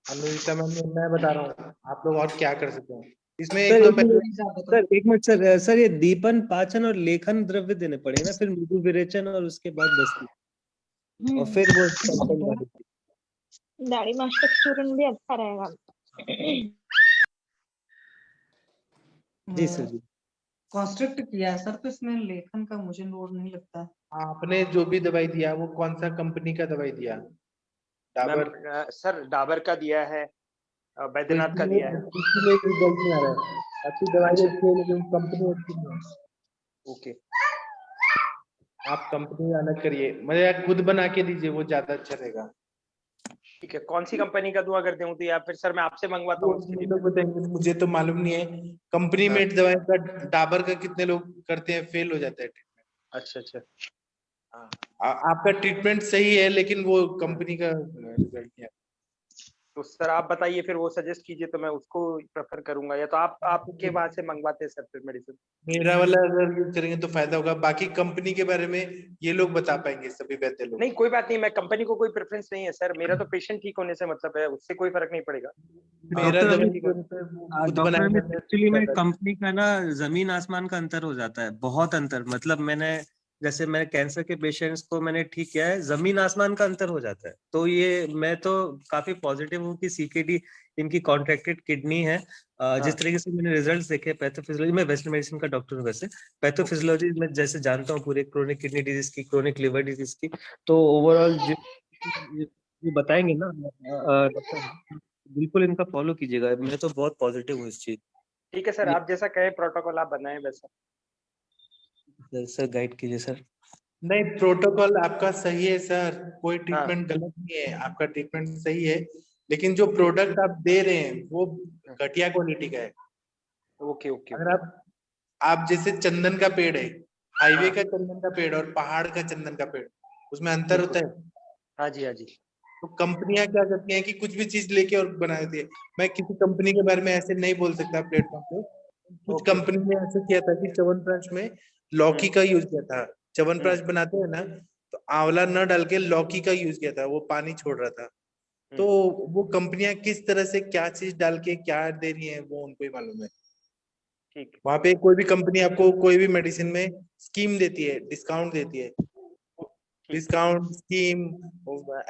अनिता मैम, मैं बता रहा हूँ आप लोग और क्या कर सकते हैं। इसमें सर एक तो एक पहले मिनट सर, एक मिनट सर, सर ये दीपन, पाचन और लेखन द्रव्य देने पड़ेंगे ना, फिर मृदु विरेचन और उसके बाद बस्ती, और फिर वो दाढ़ी मास्टर चूर्ण भी अच्छा रहेगा। जी सर जी। कॉन्स्ट्रिक्ट किया है सर, तो इसमें लेखन का मुझे लोड नहीं लगता। आपने जो भी दवाई दिया वो कौन सा कंपनी का दवाई दिया? डाबर? सर डाबर का दिया है, बैद्यनाथ का दिया है। इसलिए रिजल्ट नहीं आ रहा है। अच्छी दवाई अच्छी है लेकिन कंपनी अच्छी नहीं है। ओके, आप कंपनी अलग करिए, मतलब खुद बना के दीजिए, वो ज्यादा अच्छा रहेगा। ठीक है, कौन सी कंपनी का दूं अगर दूं तो, या फिर सर मैं आपसे मंगवाता हूँ उसके लिए? लोग बताएंगे, मुझे तो मालूम नहीं है। कंपनी मेड दवाई का डाबर का कितने लोग करते हैं, फेल हो जाता है ट्रीटमेंट। अच्छा अच्छा, आपका ट्रीटमेंट सही है लेकिन वो कंपनी का रिजल्ट नहीं है। तो सर आप बताइए, फिर वो सजेस्ट कीजिए तो मैं उसको प्रेफर करूंगा, या तो आप आपके वहां से मंगवाते हैं सर फिर मेडिसिन। मेरा वाला अगर यूज करेंगे तो फायदा होगा, बाकी कंपनी के बारे में ये लोग बता पाएंगे, सभी वैद्य लोग। नहीं कोई बात नहीं, मैं कंपनी को कोई प्रेफरेंस नहीं है सर, मेरा तो पेशेंट ठीक होने से मतलब है, उससे कोई फर्क नहीं पड़ेगा। मेरा डॉक्टर एक्चुअली में कंपनी का ना जमीन आसमान का अंतर हो जाता है, बहुत अंतर। मतलब मैंने जैसे मैं कैंसर के पेशेंट्स को मैंने ठीक किया है, जमीन आसमान का अंतर हो जाता है। तो ये मैं तो काफी पॉजिटिव हूँ कि सीकेडी इनकी कॉन्ट्रैक्टेड किडनी है। जिस तरीके से मैंने रिजल्ट्स देखे पैथोफिजियोलॉजी में, वेस्टर्न मेडिसिन का डॉक्टर हूँ वैसे, पैथोफिजियोलॉजी में जैसे जानता हूँ पूरे क्रोनिक किडनी डिजीज की, क्रोनिक लिवर डिजीज की, तो ओवरऑल ये बताएंगे ना डॉक्टर, बिल्कुल इनका फॉलो कीजिएगा। मैं तो बहुत पॉजिटिव हूँ इस चीज। ठीक है सर, आप जैसा कहें प्रोटोकॉल आप बनाएं वैसा। सर गाइड कीजिए सर। नहीं, प्रोटोकॉल आपका सही है सर, कोई ट्रीटमेंट गलत नहीं है, आपका ट्रीटमेंट सही है, लेकिन जो प्रोडक्ट आप दे रहे हैं वो घटिया क्वालिटी का है। ओके ओके, अगर आप जैसे चंदन का पेड़ है, हाईवे का चंदन का पेड़ और पहाड़ का चंदन का पेड़, उसमें अंतर होता है। हाँ जी हाँ जी। तो कंपनियां क्या करती हैं कि कुछ भी चीज लेके और बना देती है। मैं किसी कंपनी के बारे में ऐसे नहीं बोल सकता प्लेटफॉर्म पे। कुछ कंपनी ने ऐसे किया था कि च्यवनप्राश में लौकी का यूज किया था। च्यवनप्राश बनाते हैं ना, तो आंवला न डाल के लौकी का यूज किया था, वो पानी छोड़ रहा था। तो वो कंपनियां किस तरह से क्या चीज डाल के क्या दे रही है वो उनको ही मालूम है। ठीक, वहां पे कोई भी कंपनी आपको कोई भी मेडिसिन में स्कीम देती है, डिस्काउंट देती है, डिस्काउंट स्कीम,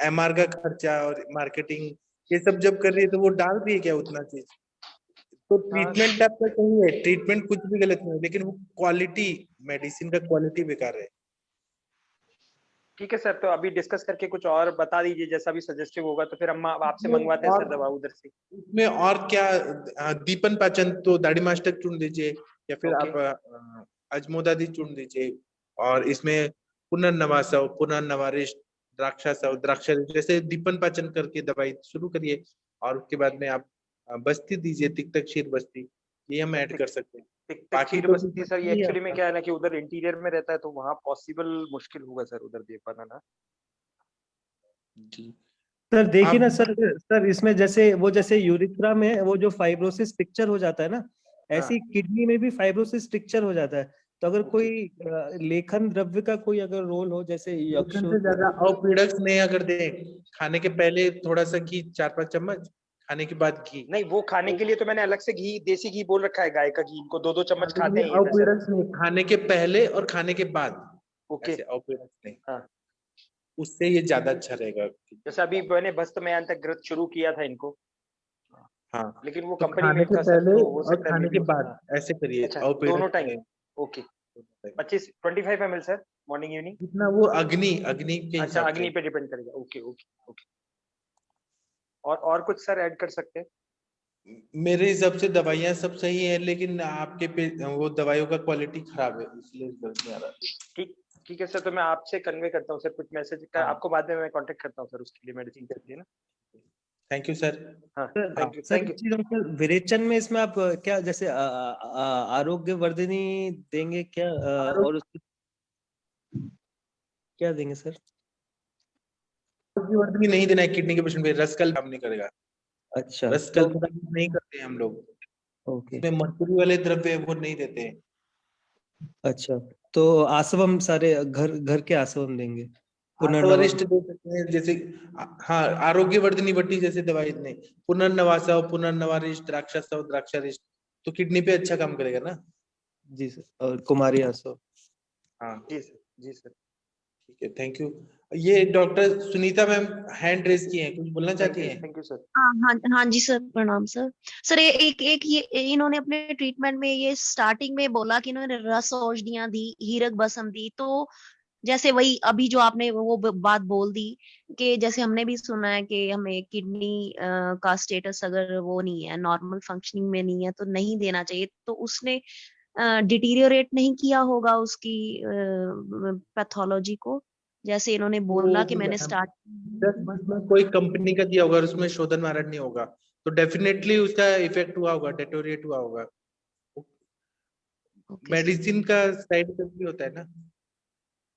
एमआर का खर्चा और मार्केटिंग, ये सब जब कर रही है तो वो डाल रही है क्या उतना चीज? तो ट्रीटमेंट आपका सही है, ट्रीटमेंट कुछ भी गलत नहीं है, लेकिन वो क्वालिटी, मेडिसिन का क्वालिटी बेकार है। ठीक है सर, तो अभी डिस्कस करके कुछ और बता दीजिए जैसा भी सजेस्टिव होगा, तो फिर हम आपसे मंगवाते हैं सर दवा उधर से। इसमें और क्या, दीपन पाचन तो दाढ़ी मास्टर चुन दीजिए, या फिर आप अजमोदादी चुन दीजिए, और इसमें पुनर्नवासव, पुनर्नवारिश, द्राक्षासव, द्राक्षारिष्ट, जैसे दीपन पाचन करके दवाई शुरू करिए, और उसके बाद में आप बस्ती दीजिए, तिक्तक क्षीर बस्ती, ये हम ऐड कर सकते हैं। बाकी खीर बस्ती सर, ये एक्चुअली में क्या है ना कि उधर इंटीरियर में रहता है, तो वहाँ पॉसिबल मुश्किल होगा सर उधर दे पाना ना। जी सर देखिए ना सर इसमें जैसे वो जैसे यूरिथ्रा में वो जो फाइब्रोसिस पिक्चर हो जाता है ना, ऐसी किडनी में भी फाइब्रोसिस पिक्चर हो जाता है। तो अगर कोई लेखन द्रव्य का कोई अगर रोल हो, जैसे ज्यादा औपीड़क नहीं अगर दे, खाने के पहले थोड़ा सा घी 4-5 चम्मच, खाने के बाद घी नहीं, वो खाने के लिए तो मैंने अलग से घी, देसी घी बोल रखा है, गाय का घी, इनको 2-2 चम्मच खाते हैं। औपीड़क नहीं, खाने के पहले और खाने के बाद। ओके, औपीड़क नहीं, हाँ, उससे ये ज्यादा अच्छा रहेगा। जैसे अभी मैंने बस्त में अंत ग्रत शुरू किया था इनको, हाँ, लेकिन वो तो कंपनी खाने में के था पहले सर, तो हो और सकता है खाने maybe के बाद ऐसे करिए। अच्छा, दोनों time. Okay, 25 ml sir, morning evening. जितना वो अग्नि के अच्छा, हिसाब अग्नि से। पे डिपेंड करेगा। Okay okay okay. और कुछ सर ऐड कर सकते हैं? मेरे हिसाब से दवाइयां सब सही है, लेकिन आपके वो दवाइयों का क्वालिटी खराब है, इसलिए रिजल्ट नहीं आ रहा। ठीक है सर, तो मैं आपसे कन्वे करता हूँ सर कुछ मैसेज का, आपको बाद में मैं कांटेक्ट करता हूँ सर उसके लिए, मेडिसिन के लिए ना। Thank you sir. हाँ, thank you sir thank you. Doctor विरेचन में इसमें आप क्या जैसे आरोग्य वर्धिनी देंगे क्या, और उसके क्या देंगे सर? वर्धनी नहीं देना है किडनी के पेशेंट पे, रसकल काम नहीं करेगा। अच्छा, रसकल तो नहीं करते हैं हम लोग। ओके, इसमें मर्क्यूरी वाले द्रव्य वो नहीं देते हैं। अच्छा, तो आसवम सारे घर के आसवम देंगे, वरिष्ठ दे सकते हैं, जैसे हाँ, आरोग्य वर्धनी बट्टी जैसे दवाई नहीं, पुनर्नवासव, पुनर्नवारिष्ट, द्राक्षासव, द्राक्षारिष्ट, तो किडनी पे अच्छा काम करेगा ना। जी सर, और कुमारी आसो। हाँ जी सर, जी सर। ठीक है, थैंक यू। ये doctor Sunita ma'am hand raise की हैं, कुछ बोलना चाहती हैं? Thank you sir. हाँ हाँ हाँ जी सर, प्रणाम सर। सर एक ये इन्होंने अपने ट्रीटमेंट में ये स्टार्टिंग में बोला कि इन्होंने रस औषधियां दी, हीरक बसम दी, तो जैसे वही अभी जो आपने वो बात बोल दी कि जैसे हमने भी सुना है कि हमें किडनी का स्टेटस अगर वो नहीं है, नॉर्मल फंक्शनिंग में नहीं है, तो नहीं देना चाहिए। तो उसने डिटीरियोरेट नहीं किया होगा उसकी पैथोलॉजी को, जैसे इन्होंने बोला कि मैंने स्टार्ट कोई कंपनी का दिया होगा और उसमें शोधन मारण नहीं होगा, तो डेफिनेटली उसका इफेक्ट हुआ होगा, डेटोरिएट हुआ होगा। मेडिसिन का साइड इफेक्ट भी होता है ना।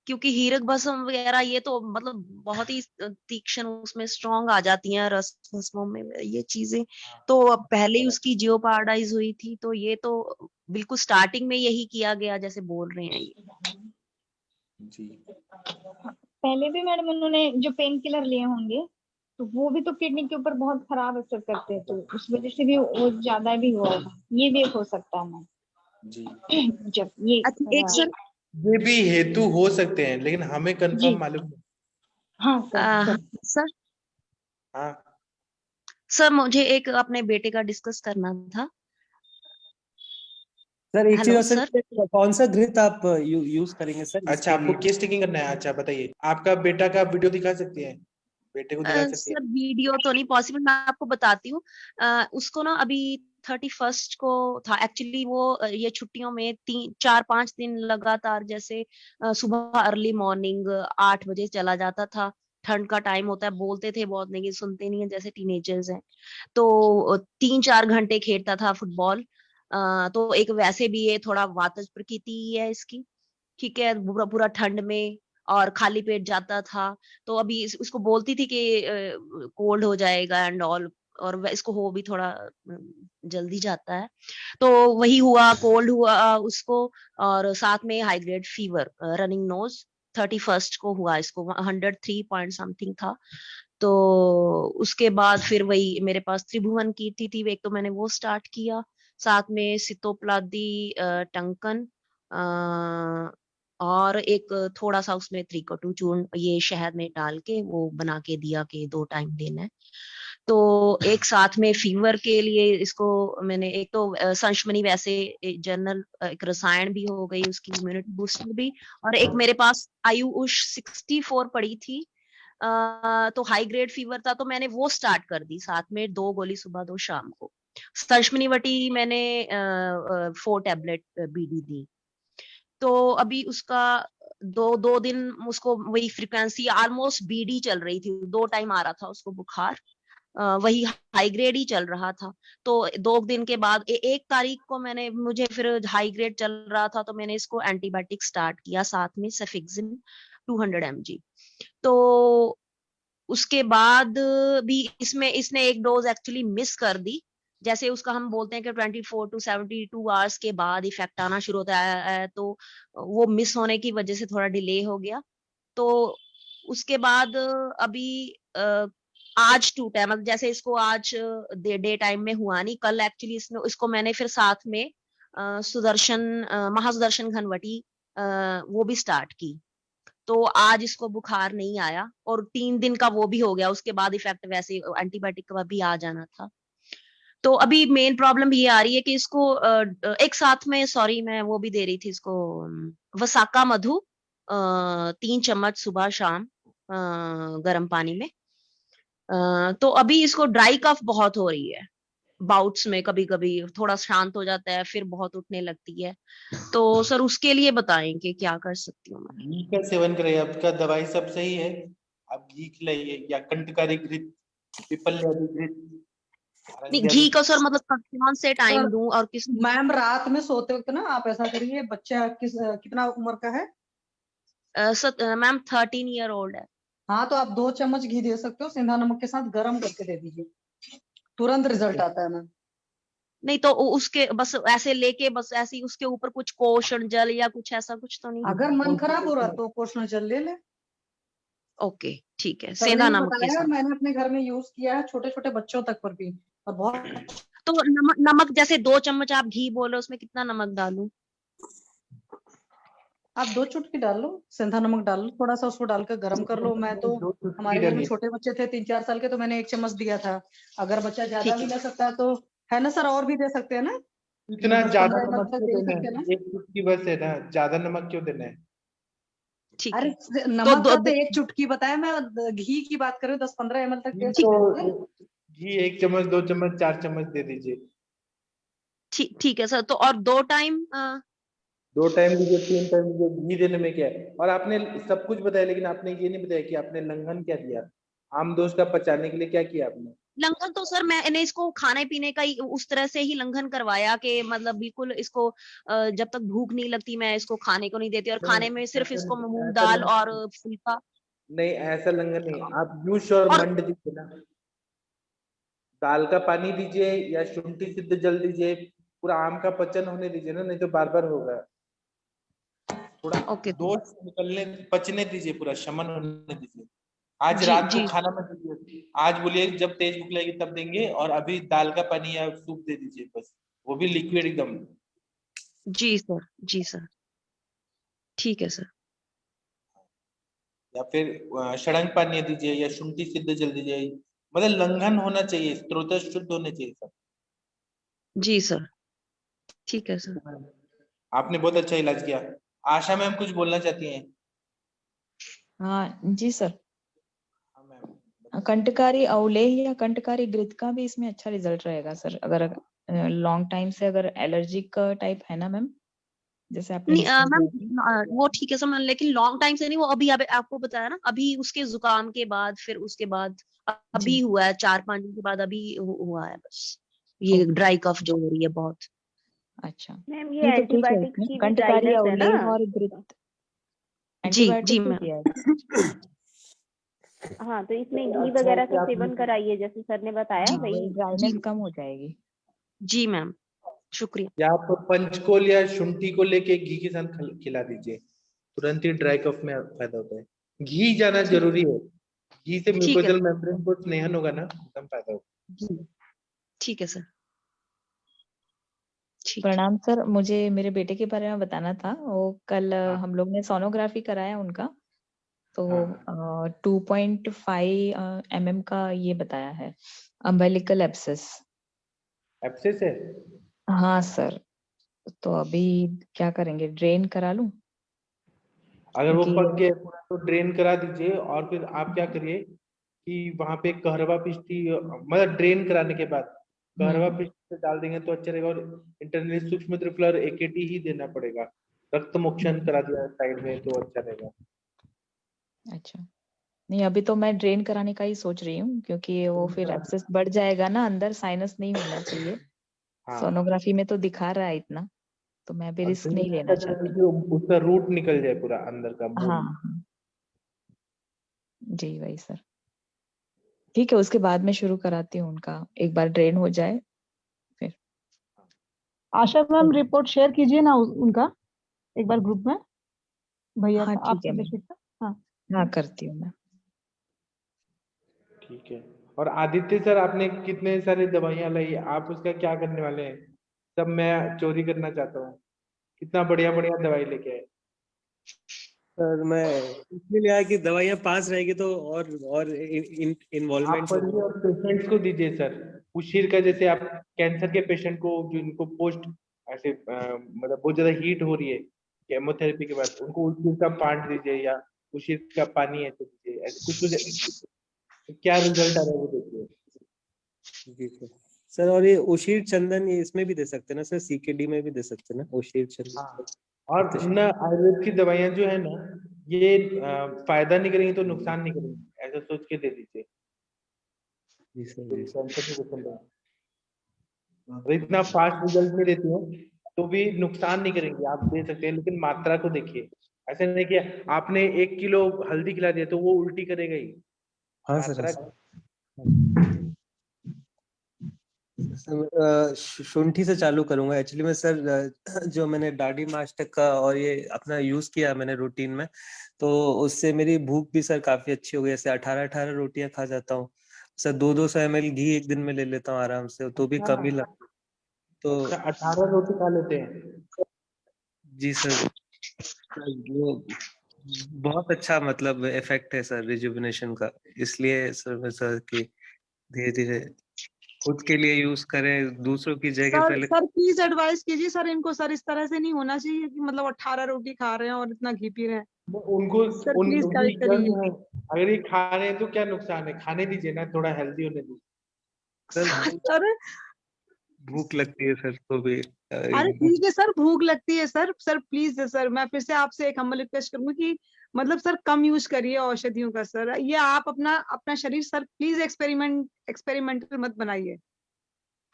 क्योंकि हीरक भस्म वगैरह ये तो मतलब बहुत ही तीक्ष्ण उसमें स्ट्रॉन्ग आ जाती हैं रस भस्मों में ये चीजें। तो अब पहले ही उसकी जियोपार्डाइज हुई थी, तो ये तो बिल्कुल स्टार्टिंग में यही किया गया जैसे बोल रहे हैं ये। जी पहले भी मैडम उन्होंने जो पेन किलर लिए होंगे तो वो भी तो किडनी के ऊपर बहुत खराब असर करते हैं, तो उस वजह से भी वो ज्यादा भी हुआ होगा, ये भी हो सकता है मैम। जी जब ये एक सर ये भी हेतु हो सकते हैं, लेकिन हमें कंफर्म मालूम नहीं। हाँ सर हाँ सर मुझे एक अपने बेटे का डिस्कस करना था। सर एक हेलो चीज सर, कौन सा घृत आप यूज करेंगे सर? अच्छा, आपको केस टेकिंग करना है। अच्छा बताइए, आपका बेटा का वीडियो दिखा सकती हैं? बेटे को दिखा सकती सर वीडियो तो नहीं पॉसिबल, मैं आपको बताती हूँ। उसको ना अभी 31 को था एक्चुअली, वो ये छुट्टियों में 4-5 दिन लगातार जैसे सुबह अर्ली मॉर्निंग 8 बजे चला जाता था। ठंड का टाइम होता है, बोलते थे बहुत, लेकिन सुनते नहीं है, जैसे टीनेजर्स हैं। तो 3-4 घंटे खेलता था फुटबॉल। तो एक वैसे भी ये थोड़ा वातज प्रकृति ही है इसकी, ठीक है, पूरा पूरा ठंड में और खाली पेट जाता था। तो अभी उसको बोलती थी कि कोल्ड हो जाएगा एंड ऑल, और इसको हो भी थोड़ा जल्दी जाता है। तो वही हुआ, कोल्ड हुआ उसको, और साथ में high grade fever, running nose 31 को हुआ इसको, 103 पॉइंट समथिंग था। तो उसके बाद फिर वही मेरे पास त्रिभुवन कीर्ति थी, एक तो मैंने वो स्टार्ट किया, साथ में सितोप्लादी टंकन, और एक थोड़ा सा उसमें त्रिकटु चूर्ण ये शहद में डाल के वो बना के दिया कि 2 टाइम देना है। तो एक साथ में फीवर के लिए इसको मैंने एक तो संशमनी वैसे जनरल एक रसायन भी हो गई उसकी, इम्यूनिटी बूस्टर भी, और एक मेरे पास आयुष 64 पड़ी थी। तो हाई ग्रेड फीवर था, तो मैंने वो स्टार्ट कर दी, साथ में 2 गोली सुबह 2 शाम को। संशमनी वटी मैंने 4 टैबलेट बीडी दी। तो अभी उसका 2 दिन उसको वही फ्रीक्वेंसी ऑलमोस्ट बीडी चल रही थी, 2 टाइम आ रहा था उसको बुखार, वही हाई ग्रेड ही चल रहा था। तो 2 दिन के बाद 1 तारीख को मैंने, मुझे फिर हाई ग्रेड चल रहा था, तो मैंने इसको एंटीबायोटिक स्टार्ट किया, साथ में सेफिक्सिन 200 mg। तो उसके बाद भी इसने 1 डोज एक्चुअली मिस कर दी। जैसे उसका हम बोलते हैं कि 24 to 72 आवर्स के बाद इफेक्ट आना शुरू होता है, तो वो मिस होने की वजह से थोड़ा डिले हो गया। तो उसके बाद अभी आज टू टाइम, जैसे इसको आज डे टाइम में हुआ नहीं, कल एक्चुअली इसको मैंने फिर साथ में महासुदर्शन घनवटी वो भी स्टार्ट की। तो आज इसको बुखार नहीं आया, और 3 दिन का वो भी हो गया, उसके बाद इफेक्ट वैसे एंटीबायोटिक का भी आ जाना था। तो अभी मेन प्रॉब्लम ये आ रही है कि इसको एक साथ में, सॉरी मैं वो भी दे रही थी इसको, वसाका मधु 3 चम्मच सुबह शाम गर्म पानी में। तो अभी इसको ड्राई कफ बहुत हो रही है, बाउट्स में कभी कभी थोड़ा शांत हो जाता है, फिर बहुत उठने लगती है। तो सर उसके लिए बताएं कि क्या कर सकती हूँ मैं? घी का सेवन करें, आपका दवाई सब सही है, आप घी खिलाइए, या कंटकारी घृत, पिपल्यादि घृत। घी का सर मतलब कौन से टाइम सर, दूं और किस? मैम रात में सोते वक्त ना आप ऐसा करिए, बच्चा कितना उम्र का है? मैम 13 ईयर ओल्ड है। हाँ, तो आप 2 चम्मच घी दे सकते हो, सिंधा नमक के साथ गर्म करके दे दीजिए, तुरंत रिजल्ट आता है मैम। नहीं तो उसके बस ऐसे लेके बस ऐसे ही उसके ऊपर कुछ पोषण जल या कुछ ऐसा कुछ तो नहीं? अगर मन खराब हो रहा तो पोषण जल ले ले। ओके ठीक है, सर सेंधा ने नमक के बताया, साथ। मैंने अपने घर में यूज किया है, छोटे छोटे बच्चों तक पर भी, और बहुत तो नमक जैसे 2 चम्मच आप घी बोल रहे हो, उसमें कितना नमक डालूं? आप 2 चुटकी डाल लो, सेंधा नमक डाल लो, थोड़ा सा उसको डालकर गर्म कर लो। मैं तो 2 चुटकी हमारे घर में डालिए। छोटे बच्चे थे 3-4 साल के, तो मैंने 1 चम्मच दिया था। अगर बच्चा ज्यादा ठीक भी है। ले सकता है तो है ना सर, और भी दे सकते हैं ना, इतना ज्यादा 10-15 ml नमक तक क्यों दे देना सकते हैं है? ना। 1 चुटकी बस है ना, ज्यादा नमक क्यों देना है? ठीक अरे है। नमक दो का तो 1 चुटकी बताया, मैं घी की बात कर रही हूँ, 10-15 ml तक दे घी तो सकते हैं। घी 1 चम्मच, 2 चम्मच, 4 चम्मच दे दीजिए। ठीक है सर। तो और 2 टाइम 2 टाइम दीजिए, 3 टाइम दीजिए, घी देने में क्या है? और आपने सब कुछ बताया, लेकिन आपने ये नहीं बताया कि आपने लंघन क्या दिया, आमदोष का पचाने के लिए क्या किया आपने? लंघन तो सर मैंने इसको खाने पीने का ही उस तरह से ही लंघन करवाया कि मतलब बिल्कुल इसको जब तक भूख नहीं लगती मैं इसको खाने को नहीं देती, और खाने में सिर्फ इसको मूंग ऐसा दाल और लंघन फुल्का। नहीं, ऐसा लंघन नहीं, आप जूस और और मंड दीजिए ना, दाल का पानी दीजिए या शुंठी सिद्ध जल दीजिए, पूरा आम का पचन होने दीजिए ना, नहीं तो बार बार होगा। थोड़ा ओके दोष निकलने, पचने दीजिए, पूरा शमन होने दीजिए। आज जी रात को जी खाना मत दीजिए, आज बोलिए जब तेज भूख लगेगी तब देंगे, और अभी दाल का पानी या सूप दे दीजिए बस, वो भी लिक्विड एकदम। जी सर ठीक है सर। या फिर षडंग पानी दीजिए या शुंठी सिद्ध जल दीजिए, मतलब लंघन होना चाहिए, स्त्रोत शुद्ध होने चाहिए सब। जी सर ठीक है सर। आपने बहुत अच्छा इलाज किया। आशा मैम कुछ बोलना चाहती हैं? हाँ जी सर। हाँ मैम। कंटकारी अवलेह या कंटकारी घृत का भी इसमें अच्छा रिजल्ट रहेगा सर, अगर लॉन्ग टाइम से अगर एलर्जिक का टाइप है ना मैम, जैसे आपने नहीं हिस्ट्री मैम दी थी। वो ठीक है सर, लेकिन लॉन्ग टाइम से नहीं, वो अभी आपको बताया ना, अभी उसके जुकाम के बाद, फिर उसके बाद अभी जी हुआ है, 4-5 दिन के बाद अभी हुआ है बस, ये ओके ड्राई कफ जो हो रही है बहुत। अच्छा। मैम ये नहीं तो ठीक है, एंटीबायोटिक्स इसमें की भी कंटकारी ड्राइनेस है ना। अवलेह और घृत जी एंटीबायोटिक भी मैम। दिया है। हाँ तो इसमें घी अच्छा है वगैरह कि का आपने, सेवन कराइए, जैसे सर ने बताया हाँ वही। वही जी ड्राइनेस कम हो जाएगी। जी मैम शुक्रिया। या आप पंचकोल या शुंठी को लेके घी के साथ खिला दीजिए, तुरंत ही ड्राई कफ में फायदा होता है। घी जाना जरूरी है, घी से ठीक है म्यूकोजल मेम्ब्रेन को स्नेहन होगा ना, एकदम फायदा होगा। जी ठीक है सर ठीक है। प्रणाम सर, मुझे मेरे बेटे के बारे में बताना था। वो कल हाँ हम लोग ने सोनोग्राफी कराया उनका, तो हाँ 2.5 mm का ये बताया है, अम्बिलिकल एब्सेस। एब्सेस है। हाँ सर, तो अभी क्या करेंगे, ड्रेन करा लूं? अगर वो क्योंकि पक गया पूरा तो ड्रेन करा दीजिए, और फिर आप क्या करिए कि वहां पे कहरवा पिष्टी, मतलब ड्रेन कराने के बाद कहरवा पिष्टी से डाल देंगे तो अच्छा रहेगा, और इंटरनली सूक्ष्म त्रिफला एकेटी ही देना पड़ेगा, रक्त मोक्षण करा दिया साइड में तो अच्छा रहेगा। अच्छा, नहीं अभी तो मैं ड्रेन कराने का ही सोच रही हूँ, क्योंकि वो ड्रेन फिर करा एब्सेस बढ़ जाएगा ना अंदर, साइनस नहीं होना चाहिए। हाँ, सोनोग्राफी में तो दिखा रहा है इतना, तो मैं भी और रिस्क ड्रेन नहीं लेना चाहती। उसका रूट निकल जाए पूरा अंदर का हाँ मूल। हाँ जी वही सर। ठीक है, उसके बाद में शुरू कराती हूँ उनका, एक बार ड्रेन हो जाए फिर। आशा मैम रिपोर्ट शेयर कीजिए ना उनका एक बार ग्रुप में, भैया हाँ का, ठीक है आपके मैम, बेटे का। हाँ हाँ करती हूँ मैं। ठीक है। और आदित्य सर, आपने कितने सारी दवाइयां लाई, आप उसका क्या करने वाले हैं? सब मैं चोरी करना चाहता हूँ, कितना बढ़िया बढ़िया दवाई लेके आए। सर मैं इसलिए लिया कि दवाइयाँ पास रहेगी तो और आप इन्वॉल्वमेंट पढ़िए और पेशेंट्स को दीजिए सर। उशीर का, जैसे आप कैंसर के पेशेंट को, जिनको पोस्ट ऐसे मतलब बहुत ज्यादा हीट हो रही है केमोथेरेपी के बाद, उनको उशीर का पान दीजिए या उशीर का पानी ऐसे दीजिए, ऐसे कुछ क्या रिजल्ट आ रहा है वो देखिए। जी सर। और ये उशीर चंदन, ये इसमें भी दे सकते हैं ना सर, सीकेडी में भी दे सकते हैं ना उशीर चंदन? हाँ, और ना आयुर्वेद की दवाइयां जो है ना, ये फायदा नहीं करेंगी तो नुकसान नहीं करेंगी, ऐसा सोच के दे दीजिए। जी सर जी सर। कैंसर के पेशेंट है, अगर इतना फास्ट रिजल्ट नहीं देती हो तो भी नुकसान नहीं करेंगे, आप दे सकते हैं, लेकिन मात्रा को देखिए। ऐसे नहीं कि आपने 1 किलो हल्दी खिला दिया तो वो उल्टी करेगा ही, हाँ सर मात्रा। शुंठी से चालू करूंगा एक्चुअली मैं सर। जो मैंने डाडी मास्टक का और ये अपना यूज किया मैंने रूटीन में, तो उससे मेरी भूख भी सर काफी अच्छी हो गई, जैसे 18 रोटियां खा जाता हूँ। सर 200 ml घी एक दिन में ले लेता हूँ आराम से, तो भी कम ही लगता है। तो 18 रोटी खा लेते हैं। जी सर, वो बहुत अच्छा मतलब इफेक्ट है सर रिजुविनेशन का, इसलिए सर कि धीरे धीरे खुद के लिए यूज करें, दूसरों की जगह सर पहले। सर प्लीज एडवाइस कीजिए सर इनको, सर इस तरह से नहीं होना चाहिए कि मतलब 18 रोटी खा रहे हैं और इतना घी पी रहे हैं। उनको सर प्लीज उनकी गाइड करिए। यंग है, अगर ये खा रहे हैं तो क्या नुकसान है, खाने दीजिए ना, थोड़ा हेल्दी होने दीजिए। सर भूख लगती है सर तो भी अरे ठीक है सर, भूख लगती है सर, सर प्लीज सर मैं फिर से आपसे एक हम्बल रिक्वेस्ट करूंगी कि मतलब सर कम यूज करिए औषधियों का सर, ये आप अपना अपना शरीर सर प्लीज एक्सपेरिमेंटल मत बनाइए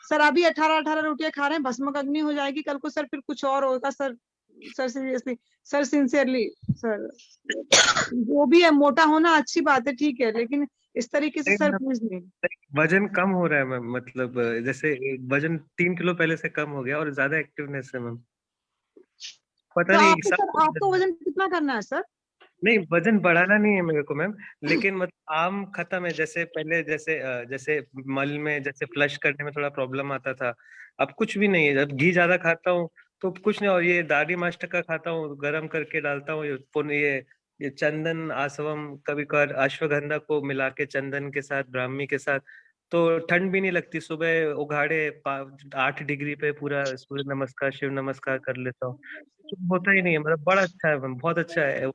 सर। अभी 18 रोटियां खा रहे हैं, भस्मक अग्नि हो जाएगी कल को सर, फिर कुछ और होगा sir. Sir seriously sir, sincerely sir, जो भी है मोटा होना अच्छी बात है, ठीक है, लेकिन इस तरीके से सर प्लीज नहीं। वजन कम हो रहा है मैम, मतलब जैसे वजन 3 किलो पहले से कम हो गया और ज्यादा एक्टिवनेस है मैम, पता तो नहीं आपको सर, आपको वजन कितना करना है सर? नहीं वजन बढ़ाना नहीं है मेरे को मैम, लेकिन मतलब आम खत्म है, जैसे पहले जैसे मल में जैसे फ्लश करने में थोड़ा प्रॉब्लम आता था, अब कुछ भी नहीं है। जब घी ज्यादा खाता हूँ तो कुछ नहीं, और ये दाढ़ी मास्टर का खाता हूँ, गरम करके डालता हूँ, ये चंदन आसवम कभी कभार अश्वगंधा को मिला के चंदन के साथ ब्राह्मी के साथ, तो ठंड भी नहीं लगती। सुबह उघाड़े 8 डिग्री पे पूरा सूर्य नमस्कार शिव नमस्कार कर लेता हूँ, तो होता ही नहीं है, मतलब बड़ा अच्छा है मैम, बहुत अच्छा है।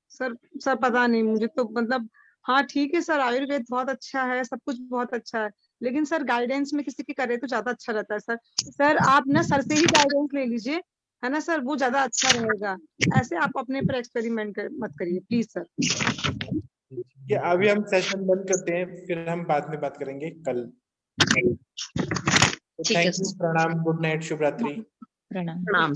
सर सर पता नहीं मुझे तो, मतलब हाँ ठीक है सर, आयुर्वेद बहुत अच्छा है, सब कुछ बहुत अच्छा है, लेकिन सर गाइडेंस में किसी की करे तो ज्यादा अच्छा रहता है सर। सर आप ना सर से ही गाइडेंस ले लीजिए, है ना सर, वो ज्यादा अच्छा रहेगा। ऐसे आप अपने पर एक्सपेरिमेंट मत करिए प्लीज सर। ये अभी हम सेशन बंद करते हैं, फिर हम बाद में बात करेंगे कल। थैंक यू, प्रणाम, गुड नाइट, शुभ रात्रि। प्रणाम।